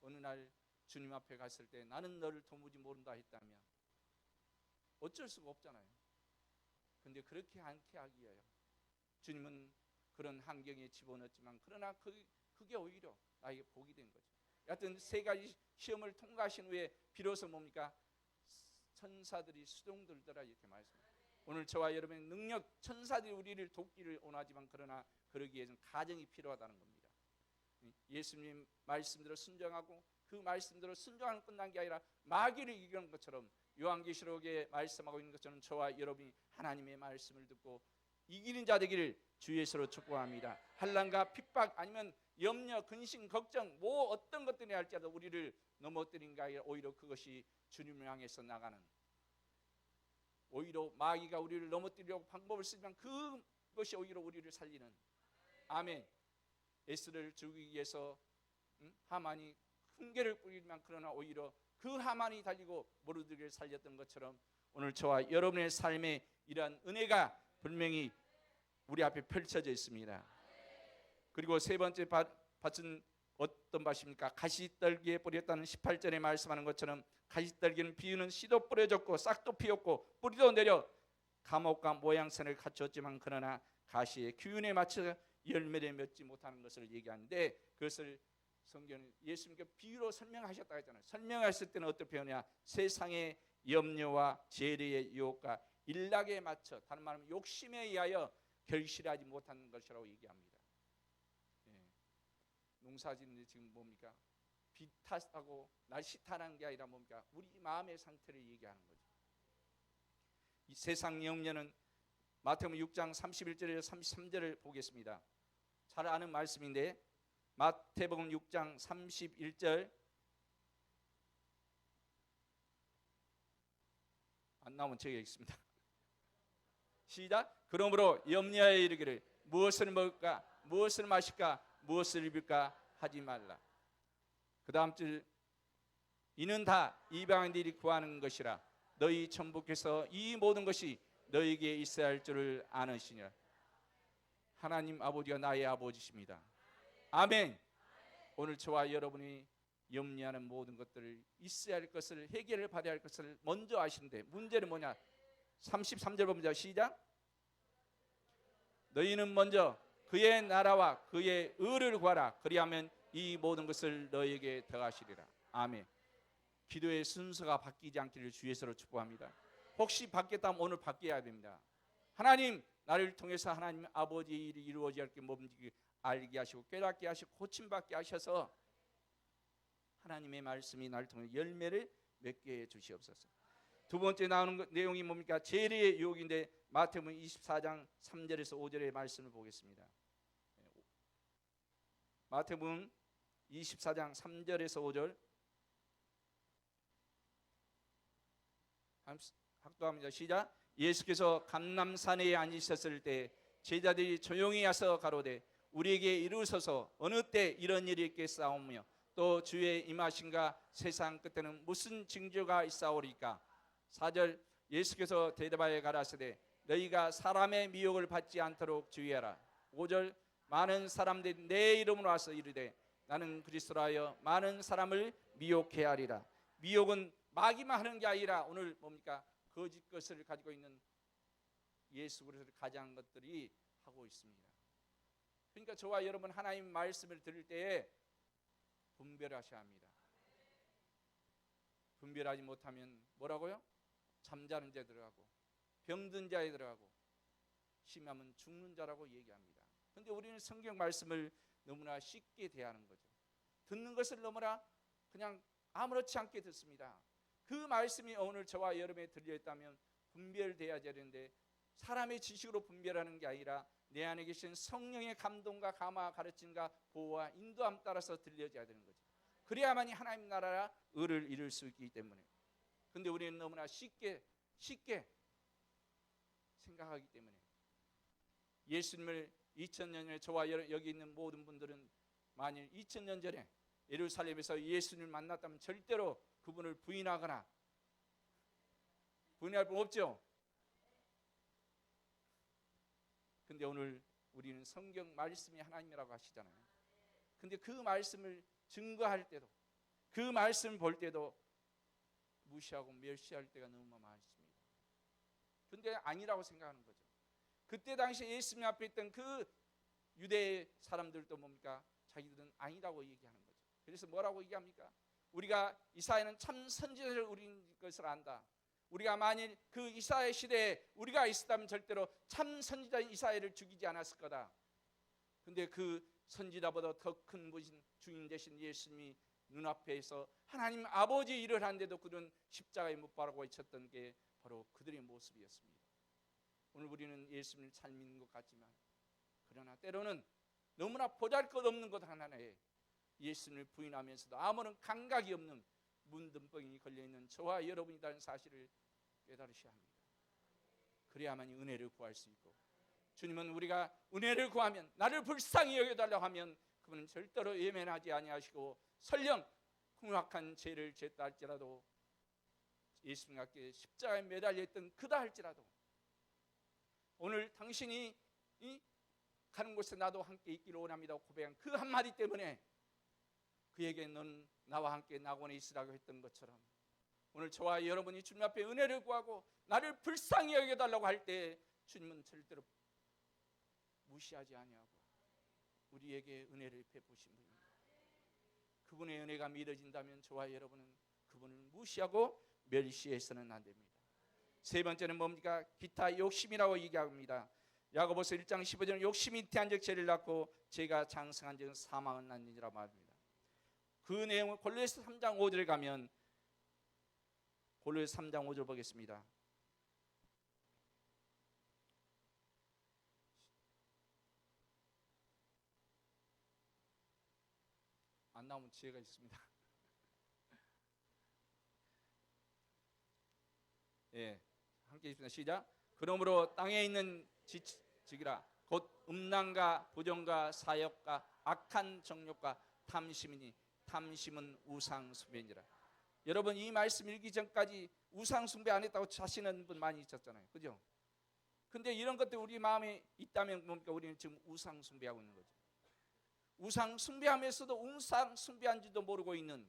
어느 날 주님 앞에 갔을 때 나는 너를 도무지 모른다 했다면 어쩔 수가 없잖아요. 근데 그렇게 않게 하기 위하여 주님은 그런 환경에 집어넣었지만, 그러나 그게 오히려 나에게 복이 된 거죠. 여하튼 세 가지 시험을 통과하신 후에 비로소 뭡니까? 천사들이 수종들더라, 이렇게 말씀합니다. 오늘 저와 여러분의 능력, 천사들이 우리를 돕기를 원하지만 그러나 그러기 위해서는 가정이 필요하다는 겁니다. 예수님 말씀대로 순종하고 그 말씀대로 순종하는 끝난 게 아니라 마귀를 이기는 것처럼, 요한계시록에 말씀하고 있는 것처럼 저와 여러분이 하나님의 말씀을 듣고 이기는 자 되기를 주 예수로 축복합니다. 환난과 핍박, 아니면 염려, 근심, 걱정, 뭐 어떤 것들이 할지라도 우리를 넘어뜨린 게 아니라 오히려 그것이 주님을 향해서 나가는, 오히려 마귀가 우리를 넘어뜨리려고 방법을 쓰지만 그것이 오히려 우리를 살리는. 아멘. 에스를 죽이기 위해서 하만이 흉계를 뿌리지만 그러나 오히려 그 하만이 달리고 모르드게를 살렸던 것처럼 오늘 저와 여러분의 삶에 이러한 은혜가 분명히 우리 앞에 펼쳐져 있습니다. 그리고 세 번째 밭은 어떤 밭입니까? 가시떨기에 뿌렸다는 18절에 말씀하는 것처럼, 가시떨기는 비유는 씨도 뿌려졌고 싹도 피었고 뿌리도 내려 감옥과 모양새를 갖췄지만 그러나 가시의 기운에 맞춰 열매를 맺지 못하는 것을 얘기하는데, 그것을 성경은 예수님께서 비유로 설명하셨다고 했잖아요. 설명했을 때는 어떤 표현이냐? 세상의 염려와 재래의 유혹과 일락에 맞춰, 다른 말하면 욕심에 의하여 결실하지 못하는 것이라고 얘기합니다. 농사짓는데 지금 뭡니까? 비 탓하고 날씨 탓하는 게 아니라 뭡니까? 우리 마음의 상태를 얘기하는 거죠. 이 세상 염려는 마태복음 6장 31절에서 33절을 보겠습니다. 잘 아는 말씀인데 마태복음 6장 31절, 안 나오면 제가 읽겠습니다. 시작. 그러므로 염려하여 이르기를 무엇을 먹을까, 무엇을 마실까, 무엇을 입을까 하지 말라. 그 다음 줄, 이는 다 이방인들이 구하는 것이라 너희 천부께서 이 모든 것이 너희에게 있어야 할 줄을 아느시니라. 하나님 아버지가 나의 아버지십니다. 아멘. 오늘 저와 여러분이 염려하는 모든 것들을, 있어야 할 것을, 해결을 받아야 할 것을 먼저 아시는데, 문제는 뭐냐? 33절 봅니다. 시작. 너희는 먼저 그의 나라와 그의 의를 구하라. 그리하면 이 모든 것을 너희에게 더하시리라. 아멘. 기도의 순서가 바뀌지 않기를 주 예수로 축복합니다. 혹시 바뀌었다면 오늘 바뀌어야 됩니다. 하나님, 나를 통해서 하나님 아버지의 일이 이루어져야 할 게 뭔지 알게 하시고 깨닫게 하시고 고침받게 하셔서 하나님의 말씀이 나를 통해 열매를 맺게 해 주시옵소서. 두 번째 나오는 내용이 뭡니까? 재래의 유혹인데 마태복음 24장 3절에서 5절의 말씀을 보겠습니다. 마태복음 24장 3절에서 5절 학도합니다. 시작. 예수께서 감람산에 앉으셨을 때 제자들이 조용히 와서 가로되 우리에게 이루소서 어느 때 이런 일이 있겠사오며 또 주의 임하신가 세상 끝에는 무슨 징조가 있사오리까. 4절 예수께서 대답하여 가라사대 너희가 사람의 미혹을 받지 않도록 주의하라. 5절 많은 사람들이 내 이름으로 와서 이르되 나는 그리스도라 하여 많은 사람을 미혹해 하리라. 미혹은 마귀만 하는 게 아니라 오늘 뭡니까? 거짓 것을 가지고 있는 예수 그리스도를 가장한 것들이 하고 있습니다. 그러니까 저와 여러분 하나님 말씀을 들을 때에 분별하셔야 합니다. 분별하지 못하면 뭐라고요? 잠자는 자에 들어가고 병든 자에 들어가고 심하면 죽는 자라고 얘기합니다. 그런데 우리는 성경 말씀을 너무나 쉽게 대하는 거죠. 듣는 것을 너무나 그냥 아무렇지 않게 듣습니다. 그 말씀이 오늘 저와 여러분에 들려있다면 분별돼야 되는데 사람의 지식으로 분별하는 게 아니라 내 안에 계신 성령의 감동과 감화 가르침과 보호와 인도함 따라서 들려져야 되는 거죠. 그래야만이 하나님 나라라 의를 이룰 수 있기 때문에. 그런데 우리는 너무나 쉽게 생각하기 때문에 예수님을 2000년 전에 저와 여기 있는 모든 분들은 만일 2000년 전에 예루살렘에서 예수님을 만났다면 절대로 그분을 부인하거나 부인할 분 없죠. 근데 오늘 우리는 성경 말씀이 하나님이라고 하시잖아요. 근데 그 말씀을 증거할 때도 그 말씀을 볼 때도 무시하고 멸시할 때가 너무 많습니다. 근데 아니라고 생각하는 거죠. 그때 당시 예수님 앞에 있던 그 유대 사람들도 뭡니까? 자기들은 아니라고 얘기하는 거죠. 그래서 뭐라고 얘기합니까? 우리가 이사야는 참 선지자를 우린 것을 안다. 우리가 만일 그 이사야 시대에 우리가 있었다면 절대로 참 선지자 이사야를 죽이지 않았을 거다. 근데 그 선지자보다 더 큰 분이신 주인 되신 예수님이 눈앞에서 하나님 아버지 일을 하는데도 그들은 십자가에 못 박고 있었던 게 바로 그들의 모습이었습니다. 오늘 우리는 예수님을 잘 믿는 것 같지만 그러나 때로는 너무나 보잘것없는 것 하나에 예수님을 부인하면서도 아무런 감각이 없는 문둥병이 걸려있는 저와 여러분이라는 사실을 깨달으셔야 합니다. 그래야만이 은혜를 구할 수 있고, 주님은 우리가 은혜를 구하면 나를 불쌍히 여겨달라고 하면 그분은 절대로 외면하지 아니하시고 설령 흉악한 죄를 지었다 할지라도 예수님과 함께 십자가에 매달려 있던 그다 할지라도 오늘 당신이 가는 곳에 나도 함께 있기를 원합니다 고백한 그 한마디 때문에 그에게 넌 나와 함께 낙원에 있으라고 했던 것처럼 오늘 저와 여러분이 주님 앞에 은혜를 구하고 나를 불쌍히 여겨달라고 할 때 주님은 절대로 무시하지 아니하고 우리에게 은혜를 베푸신 분입니다. 그분의 은혜가 믿어진다면 저와 여러분은 그분을 무시하고 멸시해서는 안 됩니다. 세 번째는 뭡니까? 기타 욕심이라고 얘기합니다. 야고보서 1장 15절은 욕심이 태한적 죄를 낳고 죄가 장성한 적 사망을 낳느니라 말합니다. 그 내용을 골로새 3장 5절에 가면 골로새 3장 5절 보겠습니다. 안 나오면 지혜가 있습니다. 예, 함께 읽습니다. 시작. 그러므로 땅에 있는 지기라 곧 음란과 부정과 사욕과 악한 정욕과 탐심이니 탐심은 우상 숭배니라. 여러분 이 말씀 읽기 전까지 우상 숭배 안 했다고 자시는 분 많이 있었잖아요. 그죠? 근데 이런 것들 우리 마음에 있다면 뭡니까? 우리는 지금 우상 숭배하고 있는 거죠. 우상 숭배하면서도 우상 숭배한지도 모르고 있는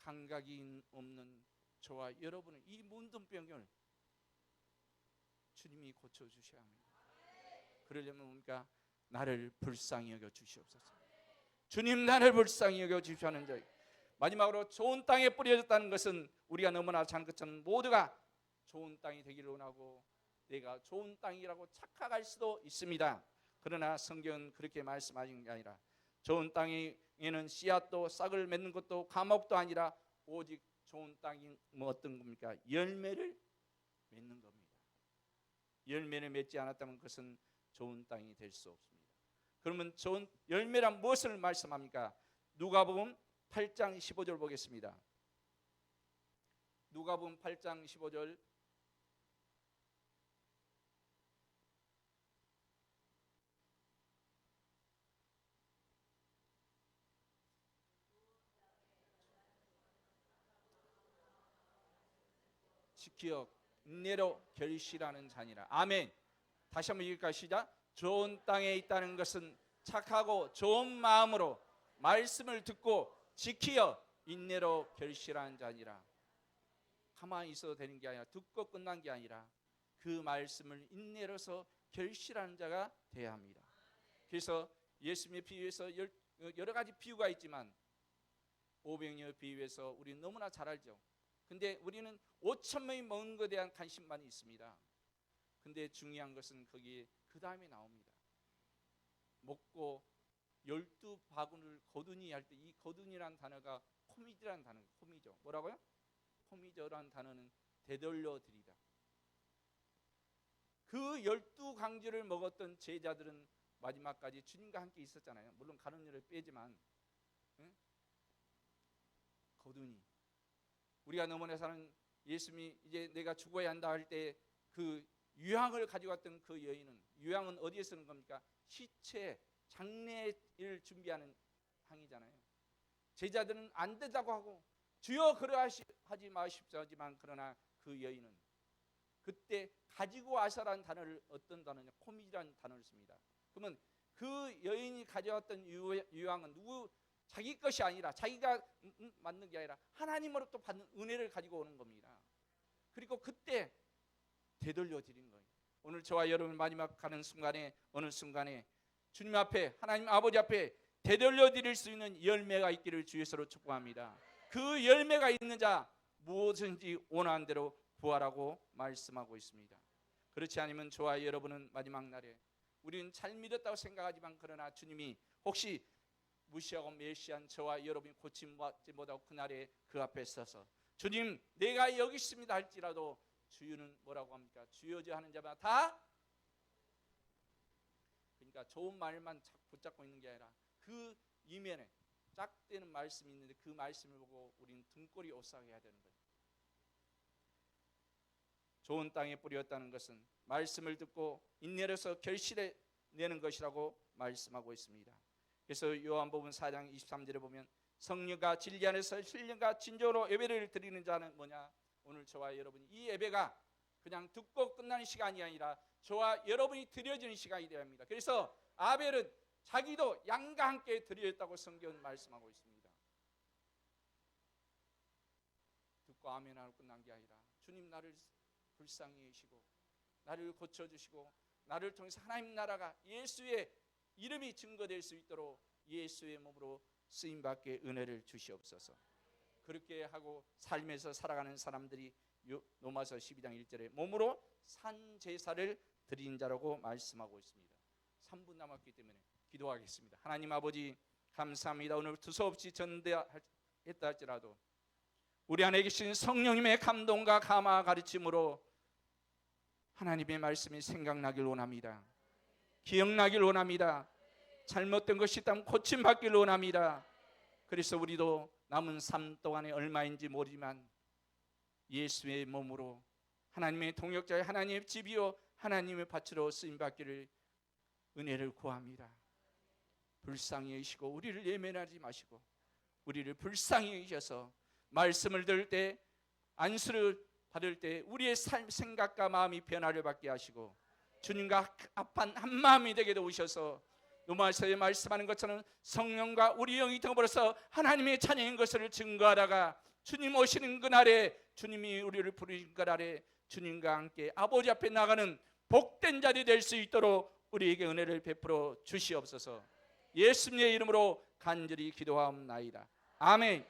감각이 없는 저와 여러분은 이 문둥병을 주님이 고쳐주셔야 합니다. 그러려면 뭡니까? 나를 불쌍히 여겨 주시옵소서. 주님 나를 불쌍히 여겨 주시는 자. 마지막으로 좋은 땅에 뿌려졌다는 것은 우리가 너무나 잘 아는 것처럼 모두가 좋은 땅이 되기를 원하고 내가 좋은 땅이라고 착각할 수도 있습니다. 그러나 성경은 그렇게 말씀하신 게 아니라 좋은 땅에는 씨앗도 싹을 맺는 것도 감옥도 아니라 오직 좋은 땅이 뭐 어떤 겁니까? 열매를 맺는 겁니다. 열매를 맺지 않았다면 그것은 좋은 땅이 될 수 없습니다. 그러면 좋은 열매란 무엇을 말씀합니까? 누가복음 8장 15절 보겠습니다. 누가복음 8장 15절 지키어 인내로 결실하는 자니라. 아멘. 다시 한번 읽을까요? 시작. 좋은 땅에 있다는 것은 착하고 좋은 마음으로 말씀을 듣고 지키어 인내로 결실하는 자니라. 가만히 있어도 되는 게 아니라 듣고 끝난 게 아니라 그 말씀을 인내로서 결실하는 자가 되어야 합니다. 그래서 예수님의 비유에서 여러 가지 비유가 있지만 500여 비유에서 우리 너무나 잘 알죠. 근데 우리는 5,000명이 먹는 것에 대한 관심만 있습니다. 근데 중요한 것은 거기에 그 다음에 나옵니다. 먹고 12바구니를 거두니 할 때 이 거두니란 단어가 코미디란 단어, 코미죠. 뭐라고요? 코미저란 단어는 되돌려 드리다. 그 12강주를 먹었던 제자들은 마지막까지 주님과 함께 있었잖아요. 물론 가룟유다를 빼지만, 응? 거두니. 우리가 너무나 사는 예수님이 이제 내가 죽어야 한다 할 때 그 유향을 가져왔던 그 여인은, 유향은 어디에 쓰는 겁니까? 시체 장례를 준비하는 향이잖아요. 제자들은 안 된다고 하고 주여 그러하지 마십시오 하지만, 그러나 그 여인은 그때 가지고 와서라는 단어를, 어떤 단어냐, 코미라는 단어를 씁니다. 그러면 그 여인이 가져왔던 유향은 누구 자기 것이 아니라, 자기가 만든 게 아니라 하나님으로부터 받는 은혜를 가지고 오는 겁니다. 그리고 그때 되돌려 드린 거예요. 오늘 저와 여러분 마지막 가는 순간에, 어느 순간에 주님 앞에, 하나님 아버지 앞에 되돌려 드릴 수 있는 열매가 있기를 주 예수로 축복합니다. 그 열매가 있는 자 무엇인지 원하는 대로 구하라고 말씀하고 있습니다. 그렇지 않으면 저와 여러분은 마지막 날에 우리는 잘 믿었다고 생각하지만, 그러나 주님이 혹시 무시하고 멸시한 저와 여러분이 고침받지 못하고 그날에 그 앞에 서서 주님 내가 여기 있습니다 할지라도 주유는 뭐라고 합니까? 주여져 하는 자마다 다, 그러니까 좋은 말만 붙잡고 있는 게 아니라 그 이면에 짝대는 말씀이 있는데 그 말씀을 보고 우리는 등골이 오싹해야 되는 거예요. 좋은 땅에 뿌렸다는 것은 말씀을 듣고 인내로서 결실해 내는 것이라고 말씀하고 있습니다. 그래서 요한복음 4장 23절에 보면 성령과 진리 안에서 신령과 진정으로 예배를 드리는 자는 뭐냐? 오늘 저와 여러분이 이 예배가 그냥 듣고 끝나는 시간이 아니라 저와 여러분이 드려지는 시간이 되어야 합니다. 그래서 아벨은 자기도 양과 함께 드렸다고 성경은 말씀하고 있습니다. 듣고 아멘하고 끝난 게 아니라 주님 나를 불쌍히 여기시고 나를 고쳐주시고 나를 통해서 하나님 나라가 예수의 이름이 증거될 수 있도록 예수의 몸으로 쓰임받게 은혜를 주시옵소서. 그렇게 하고 삶에서 살아가는 사람들이 로마서 12장 1절에 몸으로 산 제사를 드린 자라고 말씀하고 있습니다. 3분 남았기 때문에 기도하겠습니다. 하나님 아버지 감사합니다. 오늘 두서없이 전대했다 할지라도 우리 안에 계신 성령님의 감동과 감화 가르침으로 하나님의 말씀이 생각나길 원합니다. 기억나길 원합니다. 잘못된 것이 있다면 고침받길 원합니다. 그래서 우리도 남은 삶 동안에 얼마인지 모르지만 예수의 몸으로 하나님의 동역자의 하나님의 집이요 하나님의 밭으로 쓰임받기를 은혜를 구합니다. 불쌍히 여기시고 우리를 예면하지 마시고 우리를 불쌍히 여기셔서 말씀을 들을 때, 안수를 받을 때 우리의 삶, 생각과 마음이 변화를 받게 하시고 주님과 합한 한 마음이 되게 도우셔서 로마서에 말씀하는 것처럼 성령과 우리 영이 더불어서 하나님의 자녀인 것을 증거하다가 주님 오시는 그날에, 주님이 우리를 부르신 그날에 주님과 함께 아버지 앞에 나가는 복된 자리 될 수 있도록 우리에게 은혜를 베풀어 주시옵소서. 예수님의 이름으로 간절히 기도하옵나이다. 아멘.